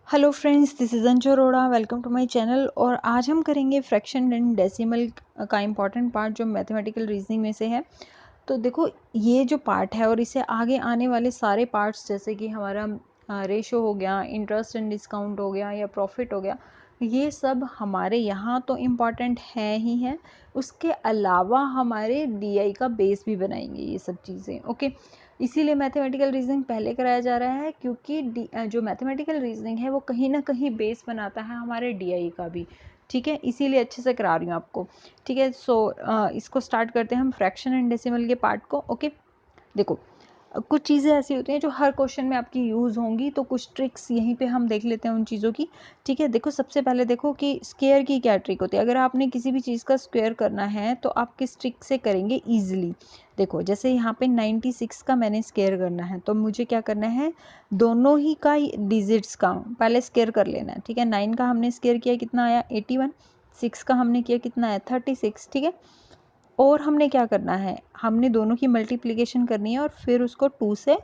Hello friends, this is Anju Arora. Welcome to my channel. और आज हम करेंगे फ्रैक्शन एंड डेसिमल का इम्पॉर्टेंट पार्ट जो मैथमेटिकल रीजनिंग में से है। तो देखो, ये जो पार्ट है और इससे आगे आने वाले सारे पार्ट्स जैसे कि हमारा रेशो हो गया, इंटरेस्ट एंड डिस्काउंट हो गया या प्रॉफिट हो गया, ये सब हमारे यहाँ तो इम्पॉर्टेंट है ही है। उसके अलावा हमारे डीआई का बेस भी बनाएंगे ये सब चीज़ें। ओके, इसीलिए मैथमेटिकल रीजनिंग पहले कराया जा रहा है, क्योंकि जो मैथमेटिकल रीजनिंग है वो कहीं ना कहीं बेस बनाता है हमारे डीआई का भी। ठीक है, इसीलिए अच्छे से करा रही हूँ आपको। ठीक है, सो इसको स्टार्ट करते हैं हम फ्रैक्शन एंड डेसिमल के पार्ट को। ओके, देखो, कुछ चीज़ें ऐसी होती हैं जो हर क्वेश्चन में आपकी यूज़ होंगी, तो कुछ ट्रिक्स यहीं पे हम देख लेते हैं उन चीज़ों की। ठीक है, देखो, सबसे पहले देखो कि स्क्वायर की क्या ट्रिक होती है। अगर आपने किसी भी चीज़ का स्क्वायर करना है तो आप किस ट्रिक से करेंगे ईजिली। देखो, जैसे यहाँ पे 96 का मैंने स्क्वायर करना है, तो मुझे क्या करना है, दोनों ही का डिजिट्स का पहले स्क्वायर कर लेना है। ठीक है, 9 का हमने स्क्वायर किया, कितना आया 81। 6 का हमने किया, कितना आया 36। ठीक है, और हमने क्या करना है, हमने दोनों की मल्टीप्लिकेशन करनी है और फिर उसको 2 से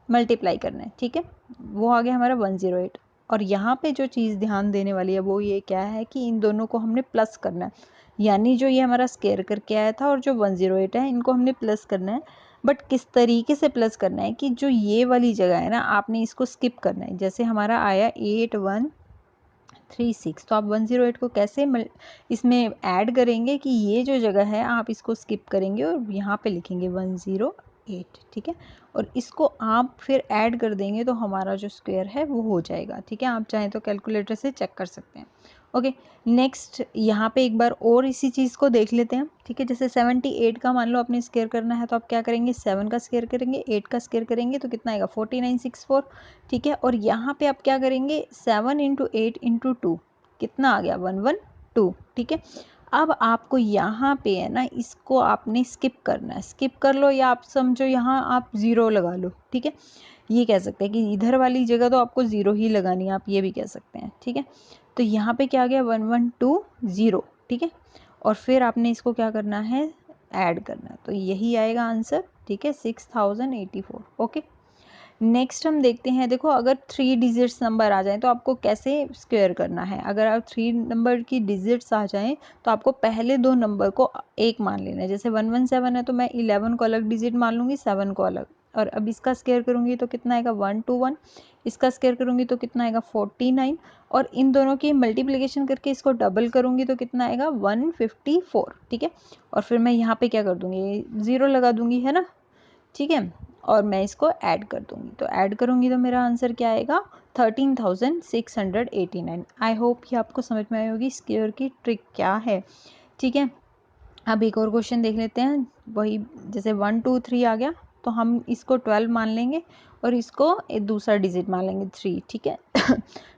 मल्टीप्लाई करना है। ठीक है, वो आ गया हमारा 108। और यहाँ पे जो चीज़ ध्यान देने वाली है वो ये क्या है कि इन दोनों को हमने प्लस करना है। यानी जो ये हमारा स्क्वायर करके आया था और जो 108 है, इनको हमने प्लस करना है। बट किस तरीके से प्लस करना है कि जो ये वाली जगह है ना, आपने इसको स्किप करना है। जैसे हमारा आया 8136, तो आप 108 को कैसे इसमें ऐड करेंगे कि ये जो जगह है आप इसको स्किप करेंगे और यहाँ पे लिखेंगे 108। ठीक है, और इसको आप फिर ऐड कर देंगे तो हमारा जो स्क्वायर है वो हो जाएगा। ठीक है, आप चाहें तो कैलकुलेटर से चेक कर सकते हैं। ओके, नेक्स्ट यहाँ पे एक बार और इसी चीज़ को देख लेते हैं। ठीक है, जैसे 78 का मान लो आपने स्क्वायर करना है, तो आप क्या करेंगे, 7 का स्क्वायर करेंगे, 8 का स्क्वायर करेंगे तो कितना आएगा 4964। ठीक है, और यहाँ पे आप क्या करेंगे, 7 इंटू 8 इंटू 2, कितना आ गया 112। ठीक है, अब आपको यहाँ पे है ना, इसको आपने स्किप करना है। स्किप कर लो या आप समझो यहाँ आप ज़ीरो लगा लो। ठीक है, ये कह सकते हैं कि इधर वाली जगह तो आपको ज़ीरो ही लगानी है, आप ये भी कह सकते हैं। ठीक है, तो यहाँ पे क्या आ गया 1120। ठीक है, और फिर आपने इसको क्या करना है, ऐड करना है, तो यही आएगा आंसर। ठीक है, 6084। ओके, नेक्स्ट हम देखते हैं। देखो, अगर 3 डिजिट्स नंबर आ जाएं तो आपको कैसे स्क्वायर करना है। अगर आप 3 नंबर की डिजिट्स आ जाएं तो आपको पहले दो नंबर को एक मान लेना है। जैसे 117 है तो मैं 11 को अलग डिजिट मान लूँगी, 7 को अलग। और अब इसका स्क्वायर करूँगी तो कितना आएगा 121। इसका स्क्वायर करूँगी तो कितना आएगा 49। और इन दोनों की मल्टीप्लिकेशन करके इसको डबल करूँगी तो कितना आएगा 154। ठीक है, और फिर मैं यहाँ पे क्या कर दूँगी, ज़ीरो लगा दूँगी, है ना। ठीक है, और मैं इसको ऐड कर दूंगी, तो ऐड करूंगी तो मेरा आंसर क्या आएगा 13,689। आई होप कि आपको समझ में आई होगी स्क्वायर की ट्रिक क्या है। ठीक है, अब एक और क्वेश्चन देख लेते हैं। वही जैसे 123 आ गया तो हम इसको 12 मान लेंगे और इसको एक दूसरा डिजिट मान लेंगे 3। ठीक है,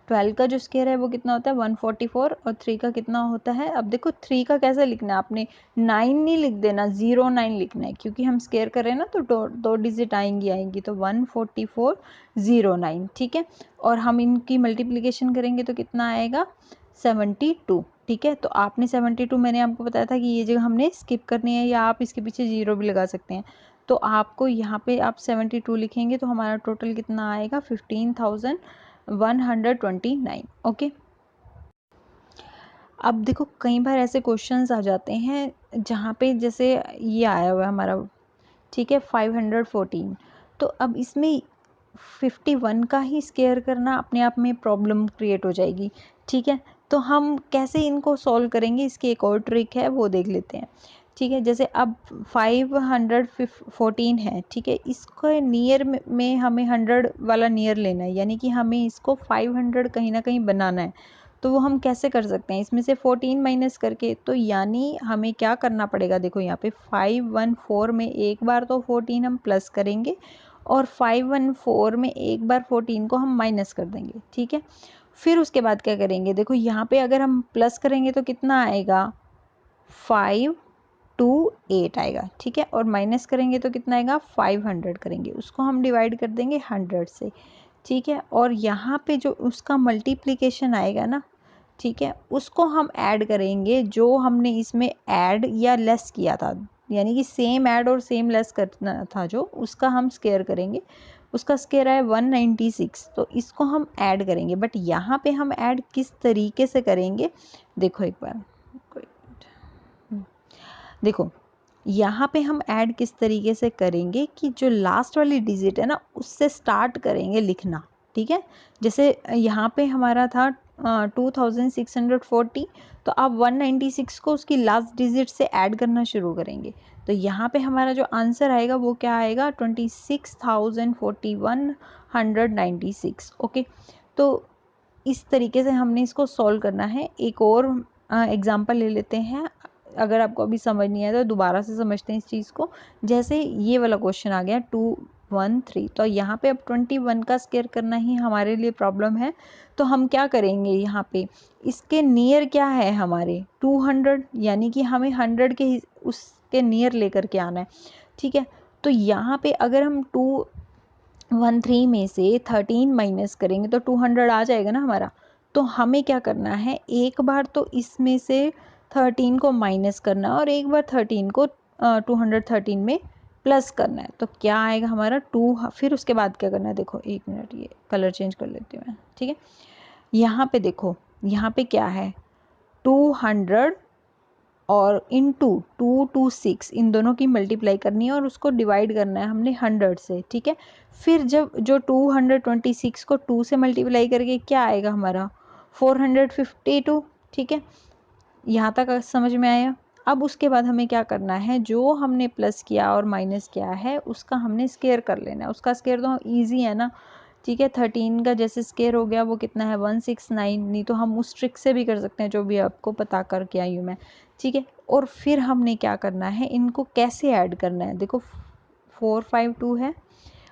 12 का जो स्क्वायर है वो कितना होता है 144 और 3 का कितना होता है। अब देखो 3 का कैसे लिखना है, आपने 9 नहीं लिख देना, 09 लिखना है, क्योंकि हम स्क्वायर कर रहे हैं ना, तो दो डिजिट आएंगी तो 14409। ठीक है, और हम इनकी मल्टीप्लिकेशन करेंगे तो कितना आएगा 72। ठीक है, तो आपने 72, मैंने आपको बताया था कि ये जगह हमने स्किप करनी है, या आप इसके पीछे जीरो भी लगा सकते हैं। तो आपको यहाँ पे आप 72 लिखेंगे तो हमारा टोटल कितना आएगा 15,129। ओके, अब देखो, कई बार ऐसे क्वेश्चंस आ जाते हैं जहाँ पे जैसे ये आया हुआ है हमारा, ठीक है, 514। तो अब इसमें 51 का ही स्क्वायर करना अपने आप में प्रॉब्लम क्रिएट हो जाएगी। ठीक है, तो हम कैसे इनको सॉल्व करेंगे, इसकी एक और ट्रिक है, वो देख लेते हैं। ठीक है, जैसे अब 514 है। ठीक है, इसको नियर में हमें 100 वाला नियर लेना है, यानी कि हमें इसको 500 कहीं ना कहीं बनाना है। तो वो हम कैसे कर सकते हैं, इसमें से 14 माइनस करके। तो यानी हमें क्या करना पड़ेगा, देखो यहाँ पे 514 में एक बार तो 14 हम प्लस करेंगे और 514 में एक बार 14 को हम माइनस कर देंगे। ठीक है, फिर उसके बाद क्या करेंगे, देखो यहाँ पे अगर हम प्लस करेंगे तो कितना आएगा 528 आएगा। ठीक है, और माइनस करेंगे तो कितना आएगा 500 करेंगे, उसको हम डिवाइड कर देंगे 100 से। ठीक है, और यहाँ पे जो उसका मल्टीप्लिकेशन आएगा ना, ठीक है, उसको हम ऐड करेंगे जो हमने इसमें ऐड या लेस किया था, यानी कि सेम ऐड और सेम लेस करना था, जो उसका हम स्क्वायर करेंगे। उसका स्क्वायर आया 196, तो इसको हम ऐड करेंगे। बट यहाँ पे हम ऐड किस तरीके से करेंगे, देखो एक बार, देखो यहाँ पे हम ऐड किस तरीके से करेंगे कि जो लास्ट वाली डिजिट है ना उससे स्टार्ट करेंगे लिखना, ठीक है। जैसे यहाँ पे हमारा था 2640, तो आप 196 को उसकी लास्ट डिजिट से ऐड करना शुरू करेंगे। तो यहाँ पे हमारा जो आंसर आएगा वो क्या आएगा, 26,04196। ओके, तो इस तरीके से हमने इसको सॉल्व करना है। एक और एग्जांपल ले लेते हैं, अगर आपको अभी समझ नहीं आया तो दोबारा से समझते हैं इस चीज़ को। जैसे ये वाला क्वेश्चन आ गया 213, तो यहाँ पे अब 21 का स्क्वायर करना ही हमारे लिए प्रॉब्लम है। तो हम क्या करेंगे, यहाँ पे इसके नियर क्या है हमारे 200, यानी कि हमें 100 के उसके नियर लेकर के आना है, ठीक है। तो यहाँ पे अगर हम 213 में से 13 माइनस करेंगे तो 200 आ जाएगा ना हमारा। तो हमें क्या करना है, एक बार तो इसमें से 13 को माइनस करना है और एक बार 13 को 213 में प्लस करना है। तो क्या आएगा हमारा 2, फिर उसके बाद क्या करना है, देखो एक मिनट, ये कलर चेंज कर लेती हूँ मैं, ठीक है। यहाँ पे देखो, यहाँ पे क्या है 200 और इंटू 226, इन दोनों की मल्टीप्लाई करनी है और उसको डिवाइड करना है हमने 100 से, ठीक है। फिर जब जो 226 को 2 से मल्टीप्लाई करके क्या आएगा हमारा 452, ठीक है। यहाँ तक समझ में आया। अब उसके बाद हमें क्या करना है, जो हमने प्लस किया और माइनस किया है उसका हमने स्क्वायर कर लेना है। उसका स्क्वायर तो ईजी है ना, ठीक है। 13 का जैसे स्क्वायर हो गया वो कितना है 169, नहीं तो हम उस ट्रिक से भी कर सकते हैं जो भी आपको पता करके आई हूँ मैं, ठीक है। और फिर हमने क्या करना है, इनको कैसे ऐड करना है, देखो 452 है।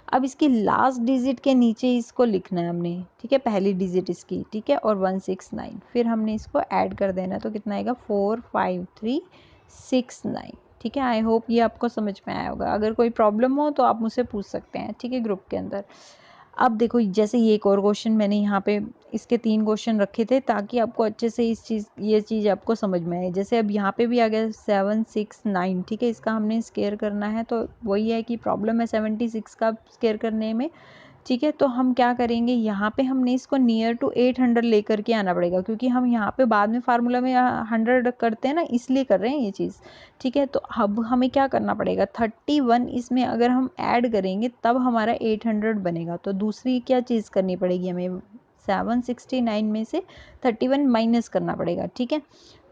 अब इसकी लास्ट डिजिट के नीचे इसको लिखना है हमने, ठीक है, पहली डिजिट इसकी, ठीक है, और 169, फिर हमने इसको ऐड कर देना, तो कितना आएगा 45369, ठीक है। आई होप ये आपको समझ में आया होगा। अगर कोई प्रॉब्लम हो तो आप मुझसे पूछ सकते हैं, ठीक है, ग्रुप के अंदर। अब देखो जैसे ये एक और क्वेश्चन मैंने यहाँ पे इसके 3 क्वेश्चन रखे थे ताकि आपको अच्छे से ये चीज़ आपको समझ में आए। जैसे अब यहाँ पे भी आ गया 769, ठीक है, इसका हमने स्क्वायर करना है। तो वही है कि प्रॉब्लम है 76 का स्क्वायर करने में, ठीक है। तो हम क्या करेंगे, यहाँ पे हमने इसको नियर टू 800 लेकर के आना पड़ेगा, क्योंकि हम यहाँ पे बाद में फार्मूला में 100 करते हैं ना, इसलिए कर रहे हैं ये चीज़, ठीक है। तो अब हमें क्या करना पड़ेगा, 31 इसमें अगर हम ऐड करेंगे तब हमारा 800 बनेगा। तो दूसरी क्या चीज़ करनी पड़ेगी हमें, 769 में से 31 माइनस करना पड़ेगा, ठीक है।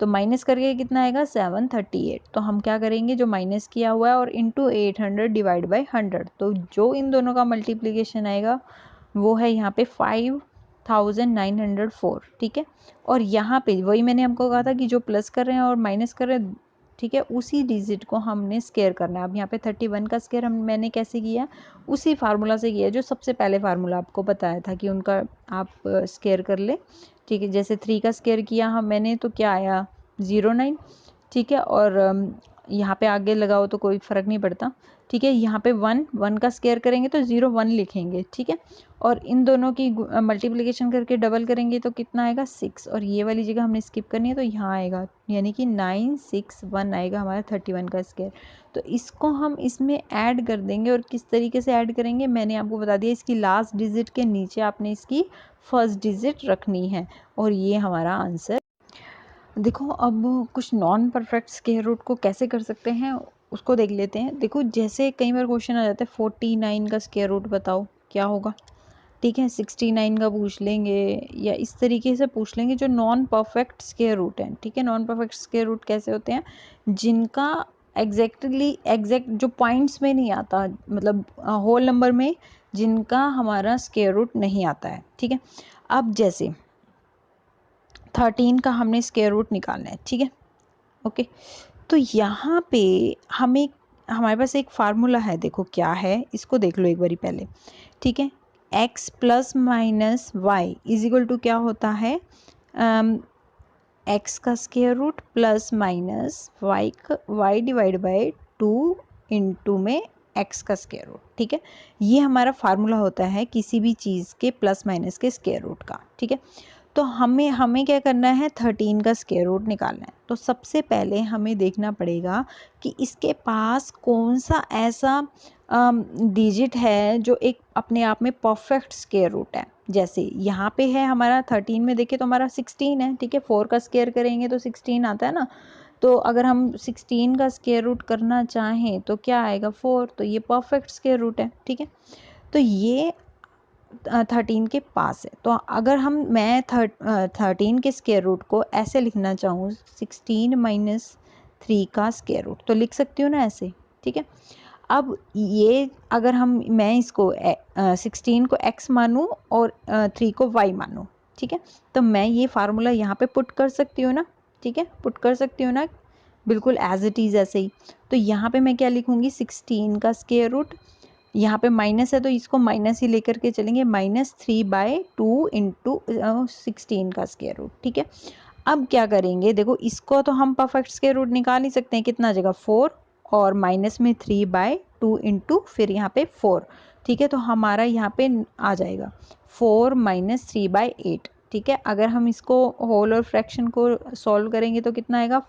तो माइनस करके कितना आएगा 738। तो हम क्या करेंगे, जो माइनस किया हुआ है और इंटू 800 डिवाइड बाई 100, तो जो इन दोनों का मल्टीप्लिकेशन आएगा वो है यहाँ पे 5904, ठीक है। और यहाँ पे वही मैंने आपको कहा था कि जो प्लस कर रहे हैं और माइनस कर रहे हैं, ठीक है, उसी डिजिट को हमने स्क्वायर करना है। अब यहाँ पे 31 का स्क्वायर मैंने कैसे किया, उसी फार्मूला से किया जो सबसे पहले फार्मूला आपको बताया था कि उनका आप स्क्वायर कर ले, ठीक है। जैसे 3 का स्क्वायर किया मैंने तो क्या आया 09, ठीक है। और यहाँ पे आगे लगाओ तो कोई फ़र्क नहीं पड़ता, ठीक है। यहाँ पे 1 का स्क्वायर करेंगे तो 01 लिखेंगे, ठीक है। और इन दोनों की मल्टीप्लिकेशन करके डबल करेंगे तो कितना आएगा 6, और ये वाली जगह हमने स्किप करनी है तो यहाँ आएगा, यानी कि 961 आएगा हमारा 31 का स्क्वायर। तो इसको हम इसमें ऐड कर देंगे, और किस तरीके से ऐड करेंगे मैंने आपको बता दिया, इसकी लास्ट डिजिट के नीचे आपने इसकी फर्स्ट डिजिट रखनी है, और ये हमारा आंसर। देखो अब कुछ नॉन परफेक्ट स्क्वायर रूट को कैसे कर सकते हैं उसको देख लेते हैं। देखो जैसे कई बार क्वेश्चन आ जाता है 49 का स्क्वायर रूट बताओ क्या होगा, ठीक है, 69 का पूछ लेंगे या इस तरीके से पूछ लेंगे जो नॉन परफेक्ट स्क्वायर रूट है, ठीक है। नॉन परफेक्ट स्क्वायर रूट कैसे होते हैं, जिनका एग्जैक्ट जो पॉइंट्स में नहीं आता, मतलब होल नंबर में जिनका हमारा स्क्वायर रूट नहीं आता है, ठीक है। अब जैसे 13 का हमने स्क्वायर रूट निकालना है, ठीक है, ओके। तो यहाँ पे हमें हमारे पास एक फार्मूला है, देखो क्या है, इसको देख लो एक बारी पहले, ठीक है। x plus minus y is equal to क्या होता है, x का square root plus minus y divide by 2 into में x का स्क्वायर रूट, ठीक है। ये हमारा फार्मूला होता है किसी भी चीज़ के प्लस माइनस के स्क्वायर रूट का, ठीक है। तो हमें हमें क्या करना है, 13 का स्क्वायर रूट निकालना है। तो सबसे पहले हमें देखना पड़ेगा कि इसके पास कौन सा ऐसा डिजिट है जो एक अपने आप में परफेक्ट स्क्वायर रूट है। जैसे यहाँ पे है हमारा 13 में देखें तो हमारा 16 है, ठीक है। 4 का स्क्वायर करेंगे तो 16 आता है ना। तो अगर हम 16 का स्क्वायर रूट करना चाहें तो क्या आएगा, 4। तो ये परफेक्ट स्क्वायर रूट है, ठीक है। तो ये 13 के पास है। तो अगर मैं 13 के स्क्वायर रूट को ऐसे लिखना चाहूँ, 16 माइनस 3 का स्क्वायर रूट, तो लिख सकती हूँ ना ऐसे, ठीक है। अब ये अगर मैं इसको 16 को x मानूँ और 3 को y मानूँ, ठीक है, तो मैं ये फार्मूला यहाँ पे पुट कर सकती हूँ ना, ठीक है, पुट कर सकती हूँ ना, बिल्कुल एज इट इज़ ऐसे ही। तो यहाँ पे मैं क्या लिखूँगी, 16 का स्क्वायर रूट, यहाँ पे माइनस है तो इसको माइनस ही लेकर के चलेंगे, -3/2 इंटू 16 का स्क्वायर रूट, ठीक है। अब क्या करेंगे, देखो इसको तो हम परफेक्ट स्क्वायर रूट निकाल ही सकते हैं, कितना आ जाएगा 4 और माइनस में 3/2 इंटू फिर यहाँ पे 4, ठीक है। तो हमारा यहाँ पे आ जाएगा 4 - 3/8, ठीक है। अगर हम इसको होल और फ्रैक्शन को सॉल्व करेंगे तो कितना आएगा,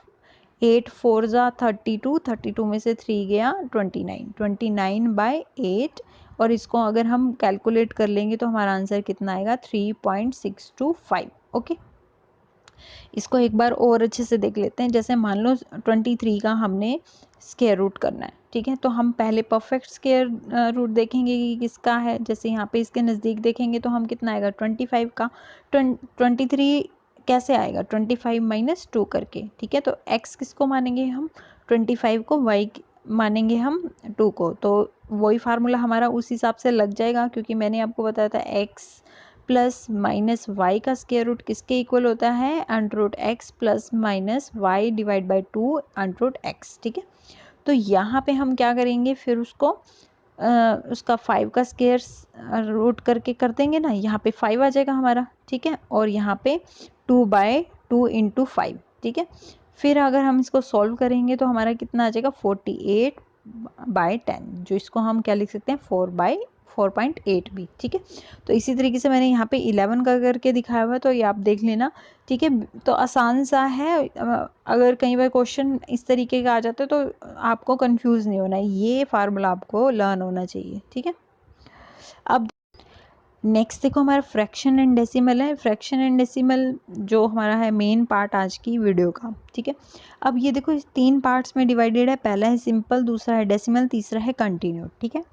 8 4 जा 32, 32 में से 3 गया 29, 29/8। और इसको अगर हम कैलकुलेट कर लेंगे तो हमारा आंसर कितना आएगा, 3.625। ओके, इसको एक बार और अच्छे से देख लेते हैं। जैसे मान लो 23 का हमने स्क्वायर रूट करना है, ठीक है। तो हम पहले परफेक्ट स्क्वायर रूट देखेंगे कि किसका है। जैसे यहाँ पे इसके नज़दीक देखेंगे तो हम कितना आएगा, 25 का। 23 कैसे आएगा, 25 - 2 करके, ठीक है। तो x किसको मानेंगे हम, 25 को, y मानेंगे हम 2 को। तो वही फार्मूला हमारा उस हिसाब से लग जाएगा, क्योंकि मैंने आपको बताया था x प्लस माइनस वाई का स्क्वायर रूट किसके इक्वल होता है, √x plus minus y divide by 2 √x, ठीक है। तो यहाँ पे हम क्या करेंगे, फिर उसको उसका 5 का स्क्वायर रूट करके कर देंगे ना, यहाँ पे 5 आ जाएगा हमारा, ठीक है। और यहाँ पे 2/2 इंटू 5, ठीक है। फिर अगर हम इसको सॉल्व करेंगे तो हमारा कितना आ जाएगा, 48/10, जो इसको हम क्या लिख सकते हैं, 4/4.8 भी, ठीक है। तो इसी तरीके से मैंने यहाँ पे 11 का करके दिखाया हुआ है, तो ये आप देख लेना, ठीक है। तो आसान सा है। अगर कई बार क्वेश्चन इस तरीके का आ जाता है तो आपको कंफ्यूज नहीं होना है, ये फार्मूला आपको लर्न होना चाहिए, ठीक है। अब नेक्स्ट देखो हमारा फ्रैक्शन एंड डेसिमल है। फ्रैक्शन एंड डेसिमल जो हमारा है मेन पार्ट आज की वीडियो का, ठीक है। अब ये देखो इस 3 पार्ट्स में डिवाइडेड है। पहला है सिंपल, दूसरा है डेसिमल, तीसरा है कंटिन्यूड, ठीक है।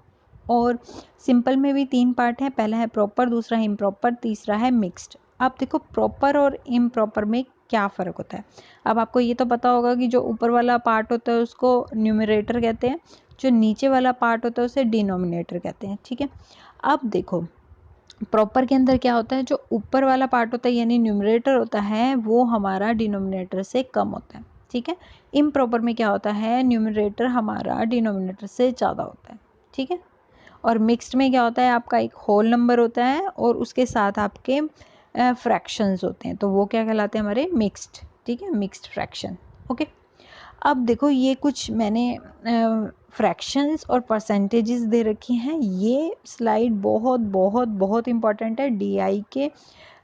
और सिंपल में भी 3 पार्ट हैं, पहला है प्रॉपर, दूसरा है इम्प्रॉपर, तीसरा है मिक्स्ड। अब देखो प्रॉपर और इम्प्रॉपर में क्या फ़र्क होता है। अब आपको ये तो पता होगा कि जो ऊपर वाला पार्ट होता है उसको न्यूमरेटर कहते हैं, जो नीचे वाला पार्ट होता है उसे डिनोमिनेटर कहते हैं, ठीक है। अब देखो प्रॉपर के अंदर क्या होता है, जो ऊपर वाला पार्ट होता है यानी न्यूमरेटर होता है वो हमारा डिनोमिनेटर से कम होता है, ठीक है। इम्प्रॉपर में क्या होता है, न्यूमरेटर हमारा डिनोमिनेटर से ज़्यादा होता है, ठीक है। और मिक्स्ड में क्या होता है, आपका एक होल नंबर होता है और उसके साथ आपके फ्रैक्शंस होते हैं, तो वो क्या कहलाते हैं, हमारे मिक्स्ड, ठीक है, मिक्स्ड फ्रैक्शन। ओके, अब देखो ये कुछ मैंने फ्रैक्शंस और परसेंटेजेस दे रखी हैं। ये स्लाइड बहुत बहुत बहुत इम्पॉर्टेंट है डीआई के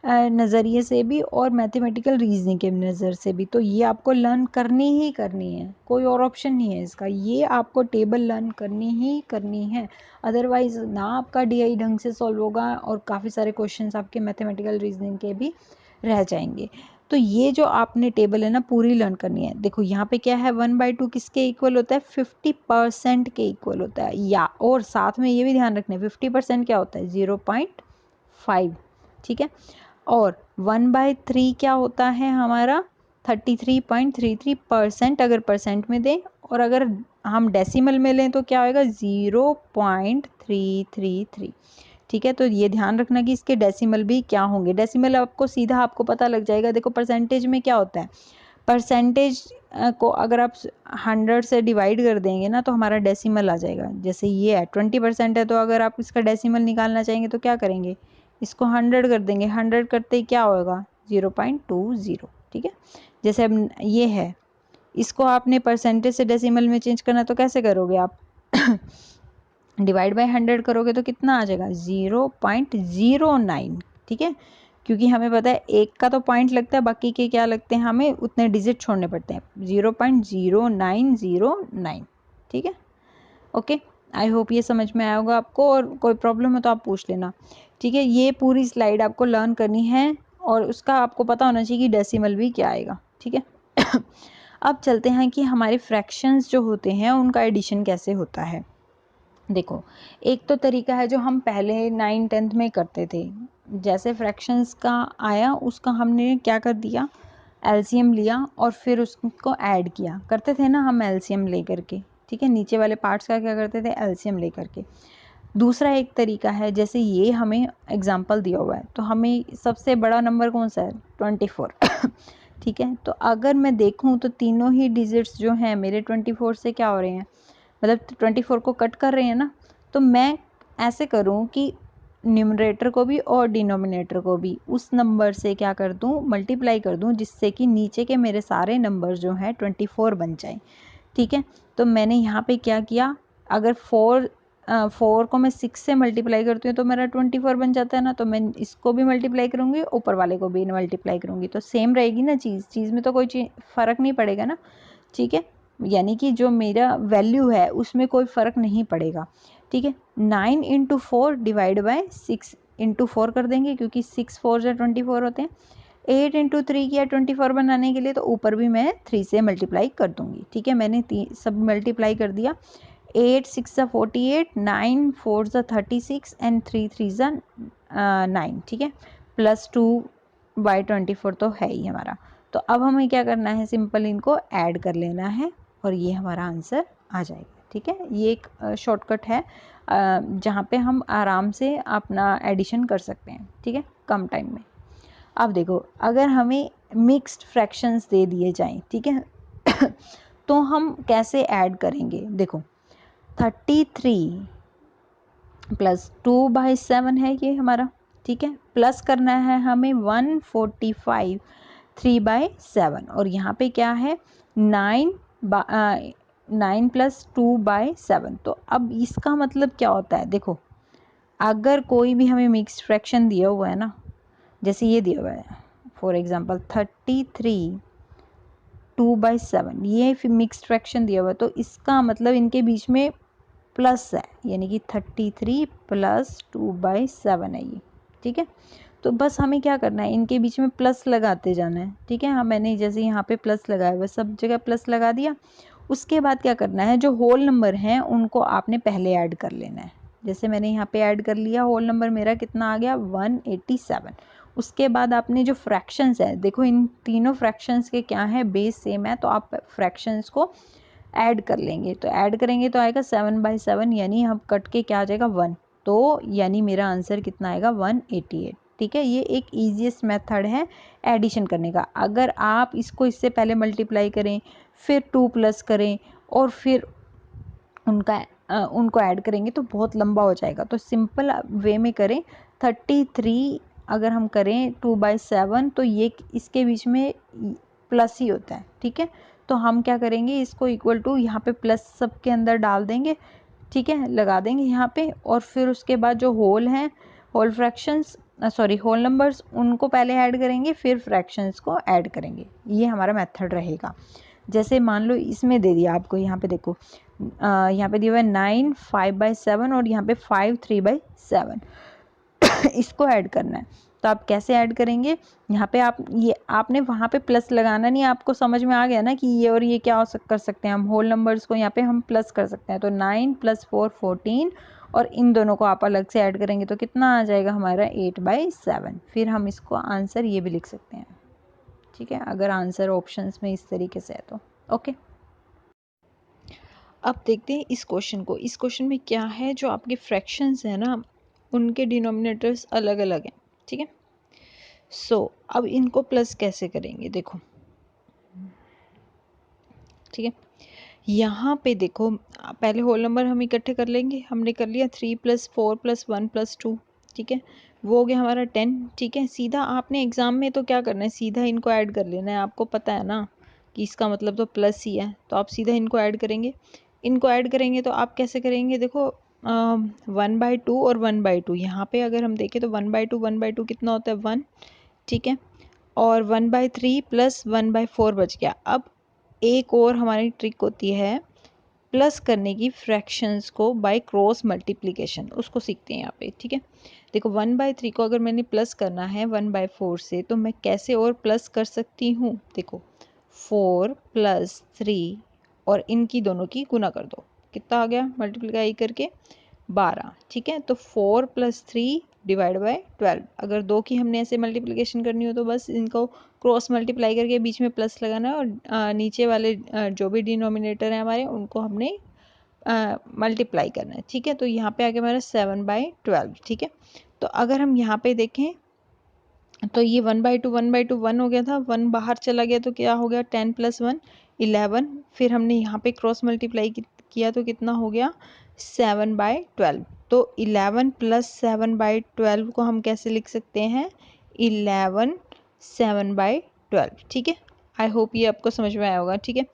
नज़रिए से भी और मैथमेटिकल रीजनिंग के नज़र से भी। तो ये आपको लर्न करनी ही करनी है, कोई और ऑप्शन नहीं है इसका। ये आपको टेबल लर्न करनी ही करनी है, अदरवाइज ना आपका डीआई ढंग से सॉल्व होगा और काफ़ी सारे क्वेश्चंस आपके मैथमेटिकल रीजनिंग के भी रह जाएंगे। तो ये जो आपने टेबल है ना पूरी लर्न करनी है। देखो यहाँ पे क्या है, 1/2 किसके इक्वल होता है, 50% के इक्वल होता है। या और साथ में ये भी ध्यान रखना है 50% क्या होता है, 0.5, ठीक है। और 1/3 क्या होता है हमारा, 33.33% अगर परसेंट में दें, और अगर हम डेसिमल में लें तो क्या होगा, 0.333, ठीक है। तो ये ध्यान रखना कि इसके डेसिमल भी क्या होंगे। डेसिमल आपको सीधा आपको पता लग जाएगा। देखो परसेंटेज में क्या होता है, परसेंटेज को अगर आप 100 से डिवाइड कर देंगे ना तो हमारा डेसिमल आ जाएगा। जैसे ये है 20% है, तो अगर आप इसका डेसिमल निकालना चाहेंगे तो क्या करेंगे, इसको 100 कर देंगे। 100 करते ही क्या होगा, 0.20, ठीक है। जैसे अब ये है, इसको आपने परसेंटेज से डेसिमल में चेंज करना तो कैसे करोगे आप डिवाइड बाय 100 करोगे तो कितना आ जाएगा, 0.09, ठीक है। क्योंकि हमें पता है एक का तो पॉइंट लगता है, बाकी के क्या लगते हैं, हमें उतने डिजिट छोड़ने पड़ते हैं, 0.0909। ठीक है, ओके। आई होप ये समझ में आया होगा आपको, और कोई प्रॉब्लम है तो आप पूछ लेना। ठीक है, ये पूरी स्लाइड आपको लर्न करनी है और उसका आपको पता होना चाहिए कि डेसिमल भी क्या आएगा। ठीक है अब चलते हैं कि हमारे फ्रैक्शंस जो होते हैं उनका एडिशन कैसे होता है। देखो, एक तो तरीका है जो हम पहले 9th-10th में करते थे, जैसे फ्रैक्शंस का आया उसका हमने क्या कर दिया, एलसीएम लिया और फिर उसको ऐड किया, करते थे ना हम एलसीएम ले करके। ठीक है, नीचे वाले पार्ट्स का क्या करते थे, एलसीएम ले करके। दूसरा एक तरीका है, जैसे ये हमें एग्जांपल दिया हुआ है तो हमें सबसे बड़ा नंबर कौन सा है, 24 ठीक है, तो अगर मैं देखूं तो तीनों ही डिजिट्स जो हैं मेरे 24 से क्या हो रहे हैं, मतलब 24 को कट कर रहे हैं ना। तो मैं ऐसे करूं कि न्यूमरेटर को भी और डिनोमिनेटर को भी उस नंबर से क्या कर दूं, मल्टीप्लाई कर दूं, जिससे कि नीचे के मेरे सारे नंबर जो हैं 24 बन जाएं। ठीक है, तो मैंने यहाँ पे क्या किया, अगर 4 को मैं 6 से मल्टीप्लाई करती हूँ तो मेरा 24 बन जाता है ना, तो मैं इसको भी मल्टीप्लाई करूँगी, ऊपर वाले को भी मल्टीप्लाई करूँगी, तो सेम रहेगी ना चीज़ में तो कोई फ़र्क नहीं पड़ेगा ना। ठीक है, यानी कि जो मेरा वैल्यू है उसमें कोई फ़र्क नहीं पड़ेगा। ठीक है, 9 × 4 डिवाइड बाय 6 × 4 कर देंगे, क्योंकि 6 4 से 24 होते हैं। 8 × 3 किया 24 बनाने के लिए, तो ऊपर भी मैं 3 से मल्टीप्लाई कर दूंगी। ठीक है, मैंने सब मल्टीप्लाई कर दिया। 8 6 ज़ा 48, 9 4 ज़ा 36 एंड 3 3 ज़ा 9। ठीक है, +2/24 तो है ही हमारा। तो अब हमें क्या करना है, सिंपल इनको ऐड कर लेना है और ये हमारा आंसर आ जाएगा। ठीक है, ये एक शॉर्टकट है जहाँ पे हम आराम से अपना एडिशन कर सकते हैं। ठीक है, कम टाइम में। अब देखो, अगर हमें मिक्स्ड फ्रैक्शंस दे दिए जाएं, ठीक है तो हम कैसे ऐड करेंगे। देखो, 33 + 2/7 है ये हमारा। ठीक है, प्लस करना है हमें 145 3/7, और यहाँ पे क्या है 9 + 2/7। तो अब इसका मतलब क्या होता है, देखो अगर कोई भी हमें मिक्स्ड फ्रैक्शन दिया हुआ है ना, जैसे ये दिया हुआ है फॉर एग्जांपल 33 2/7, ये फिर मिक्स्ड फ्रैक्शन दिया हुआ है, तो इसका मतलब इनके बीच में प्लस है, यानी कि 33 + 2/7 है ये। ठीक है, तो बस हमें क्या करना है, इनके बीच में प्लस लगाते जाना है। ठीक है, हाँ, मैंने जैसे यहाँ पे प्लस लगाया हुआ, सब जगह प्लस लगा दिया। उसके बाद क्या करना है, जो होल नंबर हैं उनको आपने पहले ऐड कर लेना है। जैसे मैंने यहाँ पे ऐड कर लिया, होल नंबर मेरा कितना आ गया 187। उसके बाद आपने जो फ्रैक्शंस है, देखो इन तीनों फ्रैक्शंस के क्या है, बेस सेम है, तो आप फ्रैक्शंस को ऐड कर लेंगे। तो ऐड करेंगे तो आएगा 7/7, यानी हम कट के क्या आ जाएगा 1, तो यानी मेरा आंसर कितना आएगा 188। ठीक है, ये एक ईजीएस्ट मेथड है एडिशन करने का। अगर आप इसको इससे पहले मल्टीप्लाई करें, फिर 2 प्लस करें और फिर उनको ऐड करेंगे तो बहुत लंबा हो जाएगा। तो सिंपल वे में करें, 33 अगर हम करें 2/7, तो ये इसके बीच में प्लस ही होता है। ठीक है, तो हम क्या करेंगे, इसको इक्वल टू यहाँ पे प्लस सबके अंदर डाल देंगे। ठीक है, लगा देंगे यहाँ पे, और फिर उसके बाद जो होल हैं, होल फ्रैक्शंस होल नंबर्स, उनको पहले ऐड करेंगे, फिर फ्रैक्शंस को ऐड करेंगे। ये हमारा मेथड रहेगा। जैसे मान लो इसमें दे दिया आपको, यहाँ पे देखो यहाँ पे दिया हुआ है 9 5/7 और यहाँ पे 5 3/7 इसको ऐड करना है। तो आप कैसे ऐड करेंगे, यहाँ पे आप ये आपने वहाँ पे प्लस लगाना नहीं, आपको समझ में आ गया ना कि ये और ये क्या कर सकते हैं, हम होल नंबर्स को यहाँ पे हम प्लस कर सकते हैं। तो 9 + 4 14, और इन दोनों को आप अलग से ऐड करेंगे तो कितना आ जाएगा हमारा 8/7। फिर हम इसको आंसर ये भी लिख सकते हैं। ठीक है, अगर आंसर ऑप्शंस में इस तरीके से है तो ओके। अब देखते हैं इस क्वेश्चन को। इस क्वेश्चन में क्या है, जो आपके फ्रैक्शंस है ना उनके डिनोमिनेटर्स अलग अलग हैं। ठीक है, अब इनको प्लस कैसे करेंगे, देखो ठीक है, यहाँ पे देखो पहले होल नंबर हम इकट्ठे कर लेंगे। हमने कर लिया 3 + 4 + 1 + 2। ठीक है, वो हो गया हमारा 10। ठीक है, सीधा आपने एग्ज़ाम में तो क्या करना है, सीधा इनको ऐड कर लेना है। आपको पता है ना कि इसका मतलब तो प्लस ही है, तो आप सीधा इनको ऐड करेंगे। इनको ऐड करेंगे तो आप कैसे करेंगे, देखो 1/2 और 1/2, यहाँ पे अगर हम देखें तो 1/2 कितना होता है 1, ठीक है, और 1/3 प्लस 1/4 बच गया। अब एक और हमारी ट्रिक होती है प्लस करने की फ्रैक्शंस को बाय क्रॉस मल्टीप्लिकेशन, उसको सीखते हैं यहाँ पे, ठीक है। देखो 1/3 को अगर मैंने प्लस करना है 1/4 से, तो मैं कैसे और प्लस कर सकती हूँ, देखो 4 + 3 और इनकी दोनों की गुना कर दो, कितना आ गया मल्टीप्लाई करके 12, ठीक है। तो 4 + 3 डिवाइड बाय 12, अगर दो की हमने ऐसे मल्टीप्लिकेशन करनी हो तो बस इनको क्रॉस मल्टीप्लाई करके बीच में प्लस लगाना है और नीचे वाले जो भी डिनोमिनेटर हैं हमारे उनको हमने मल्टीप्लाई करना है, ठीक है। तो यहाँ पे आ गया हमारा 7/12, ठीक है। तो अगर हम यहाँ पे देखें तो ये 1/2 1 हो गया था, 1 बाहर चला गया तो क्या हो गया 10 + 1 11, फिर हमने यहाँ पे क्रॉस मल्टीप्लाई किया तो कितना हो गया 7/12। तो 11 + 7/12 को हम कैसे लिख सकते हैं 11 7/12, ठीक है। आई होप ये आपको समझ में आया होगा, ठीक है।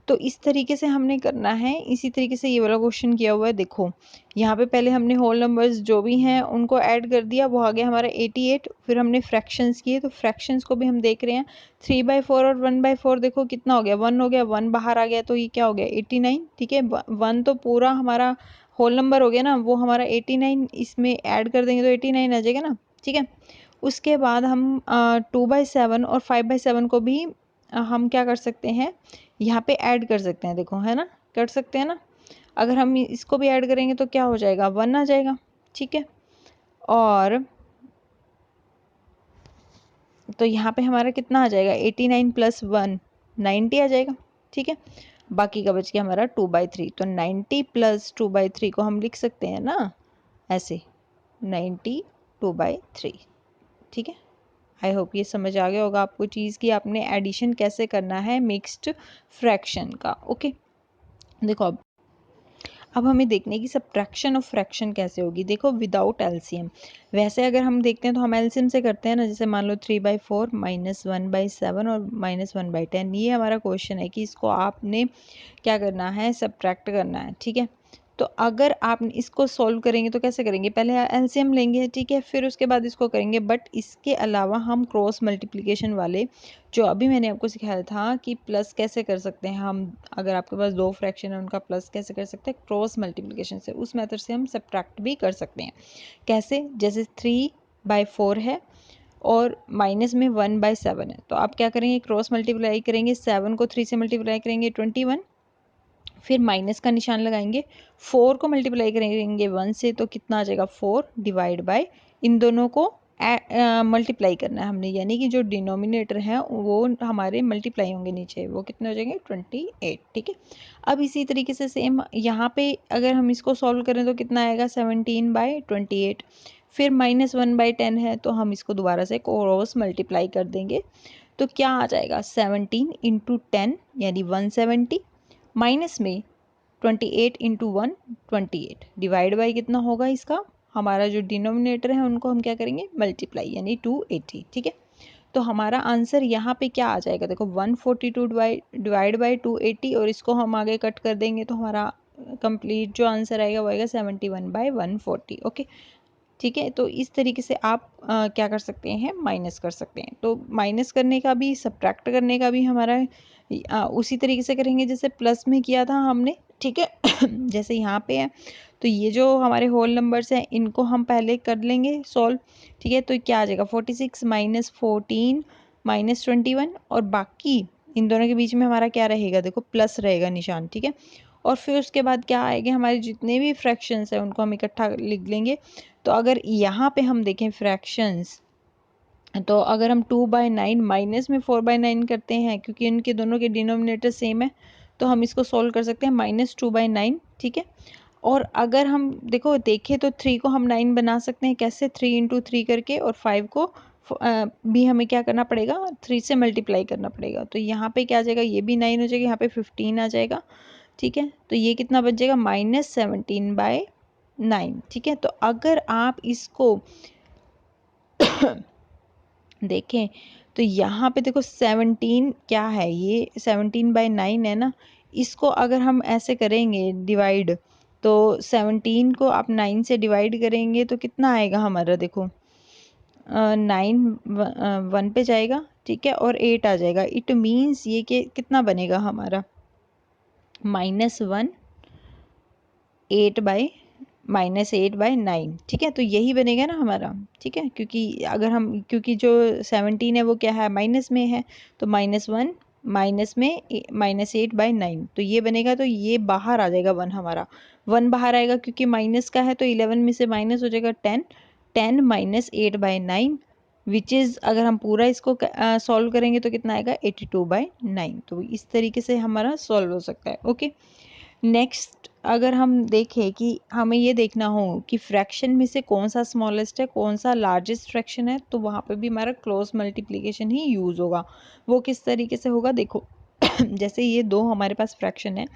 तो इस तरीके से हमने करना है। इसी तरीके से ये वाला क्वेश्चन किया हुआ है, देखो यहाँ पे पहले हमने होल नंबर्स जो भी हैं उनको ऐड कर दिया, वो आ गया हमारा 88। फिर हमने फ्रैक्शंस किए, तो फ्रैक्शंस को भी हम देख रहे हैं 3/4 और 1/4, देखो कितना हो गया 1 हो गया, 1 बाहर आ गया तो ये क्या हो गया 89, ठीक है। 1 तो पूरा हमारा होल नंबर हो गया ना, वो हमारा 89, इसमें ऐड कर देंगे तो 89 आ जाएगा ना, ठीक है। उसके बाद हम 2/7 और 5/7 को भी हम क्या कर सकते हैं यहाँ पे ऐड कर सकते हैं, देखो है ना, कर सकते हैं ना। अगर हम इसको भी ऐड करेंगे तो क्या हो जाएगा 1 आ जाएगा, ठीक है। और तो यहाँ पे हमारा कितना आ जाएगा 89 + 1 90 आ जाएगा, ठीक है। बाकी का बच गया हमारा 2/3, तो 90 + 2/3 को हम लिख सकते हैं ना ऐसे 90 2/3, ठीक है। आई होप ये समझ आ गया होगा आपको चीज़ कि आपने एडिशन कैसे करना है मिक्स्ड फ्रैक्शन का, ओके। देखो अब हमें देखने की सब्ट्रैक्शन ऑफ फ्रैक्शन कैसे होगी, देखो विदाउट एलसीएम। वैसे अगर हम देखते हैं तो हम एलसीएम से करते हैं ना, जैसे मान लो 3/4 -1/7 और -1/10, ये हमारा क्वेश्चन है कि इसको आपने क्या करना है सब्ट्रैक्ट करना है, ठीक है। तो अगर आप इसको सॉल्व करेंगे तो कैसे करेंगे, पहले एलसीएम लेंगे, ठीक है, फिर उसके बाद इसको करेंगे। बट इसके अलावा हम क्रॉस मल्टीप्लिकेशन वाले जो अभी मैंने आपको सिखाया था कि प्लस कैसे कर सकते हैं हम, अगर आपके पास दो फ्रैक्शन है उनका प्लस कैसे कर सकते हैं क्रॉस मल्टीप्लिकेशन से, उस मेथड से हम सब्ट्रैक्ट भी कर सकते हैं। कैसे, जैसे 3/4 है और माइनस में 1/7 है, तो आप क्या करेंगे क्रॉस मल्टीप्लाई करेंगे, 7 को 3 से मल्टीप्लाई करेंगे 21, फिर माइनस का निशान लगाएंगे, 4 को मल्टीप्लाई करेंगे 1 से तो कितना आ जाएगा 4 डिवाइड बाय इन दोनों को मल्टीप्लाई करना है हमने, यानी कि जो डिनोमिनेटर है वो हमारे मल्टीप्लाई होंगे नीचे, वो कितने हो जाएंगे 28, ठीक है। अब इसी तरीके से सेम यहाँ पे अगर हम इसको सॉल्व करें तो कितना आएगा 17/28, फिर -1/10 है तो हम इसको दोबारा से क्रॉस मल्टीप्लाई कर देंगे, तो क्या आ जाएगा 17 × 10 यानी 170, माइनस में 28 × 1 28, डिवाइड बाई कितना होगा इसका हमारा जो डिनोमिनेटर है उनको हम क्या करेंगे मल्टीप्लाई, यानी 280, ठीक है। तो हमारा आंसर यहाँ पे क्या आ जाएगा, देखो 142 डिवाइड बाई 280 और इसको हम आगे कट कर देंगे तो हमारा कंप्लीट जो आंसर आएगा वो आएगा 71/140, ओके, ठीक है। तो इस तरीके से आप क्या कर सकते हैं माइनस कर सकते हैं। तो माइनस करने का भी सब्ट्रैक्ट करने का भी हमारा उसी तरीके से करेंगे जैसे प्लस में किया था हमने, ठीक है। जैसे यहाँ पे है तो ये जो हमारे होल नंबर्स हैं इनको हम पहले कर लेंगे सॉल्व, ठीक है। तो क्या आ जाएगा 46 -14 -21 और बाकी इन दोनों के बीच में हमारा क्या रहेगा, देखो प्लस रहेगा निशान, ठीक है। और फिर उसके बाद क्या आएगा हमारे जितने भी फ्रैक्शंस हैं उनको हम इकट्ठा लिख लेंगे। तो अगर यहाँ पे हम देखें फ्रैक्शंस, तो अगर हम 2/9 माइनस में 4/9 करते हैं क्योंकि इनके दोनों के डिनोमिनेटर सेम है, तो हम इसको सॉल्व कर सकते हैं -2/9, ठीक है। और अगर हम देखो देखें तो 3 को हम 9 बना सकते हैं, कैसे 3 × 3 करके, और 5 को भी हमें क्या करना पड़ेगा 3 से मल्टीप्लाई करना पड़ेगा। तो यहाँ पे क्या आ जाएगा, ये भी 9 हो जाएगा, यहाँ पे 15 आ जाएगा, ठीक है। तो ये कितना बच जाएगा -17/9, ठीक है। तो अगर आप इसको देखें तो यहाँ पे देखो 17 क्या है, ये 17/9 है ना, इसको अगर हम ऐसे करेंगे डिवाइड तो 17 को आप 9 से डिवाइड करेंगे तो कितना आएगा हमारा, देखो 9 1 पे जाएगा, ठीक है, और 8 आ जाएगा। इट मीन्स ये कि कितना बनेगा हमारा, -1 -8/9, ठीक है। तो यही बनेगा ना हमारा, ठीक है, क्योंकि जो 17 है वो क्या है, माइनस में है, तो -1 माइनस में -8/9, तो ये बनेगा। तो ये बाहर आ जाएगा 1 हमारा, 1 बाहर आएगा क्योंकि माइनस का है, तो 11 में से माइनस हो जाएगा 10, 10 -8/9 विच इज़, अगर हम पूरा इसको सॉल्व करेंगे तो कितना आएगा, 82/9। तो इस तरीके से हमारा सॉल्व हो सकता है। ओके, नेक्स्ट अगर हम देखें कि हमें ये देखना हो कि फ्रैक्शन में से कौन सा स्मॉलेस्ट है, कौन सा लार्जेस्ट फ्रैक्शन है, तो वहाँ पे भी हमारा क्रॉस मल्टीप्लिकेशन ही यूज़ होगा। वो किस तरीके से होगा, देखो जैसे ये दो हमारे पास फ्रैक्शन है,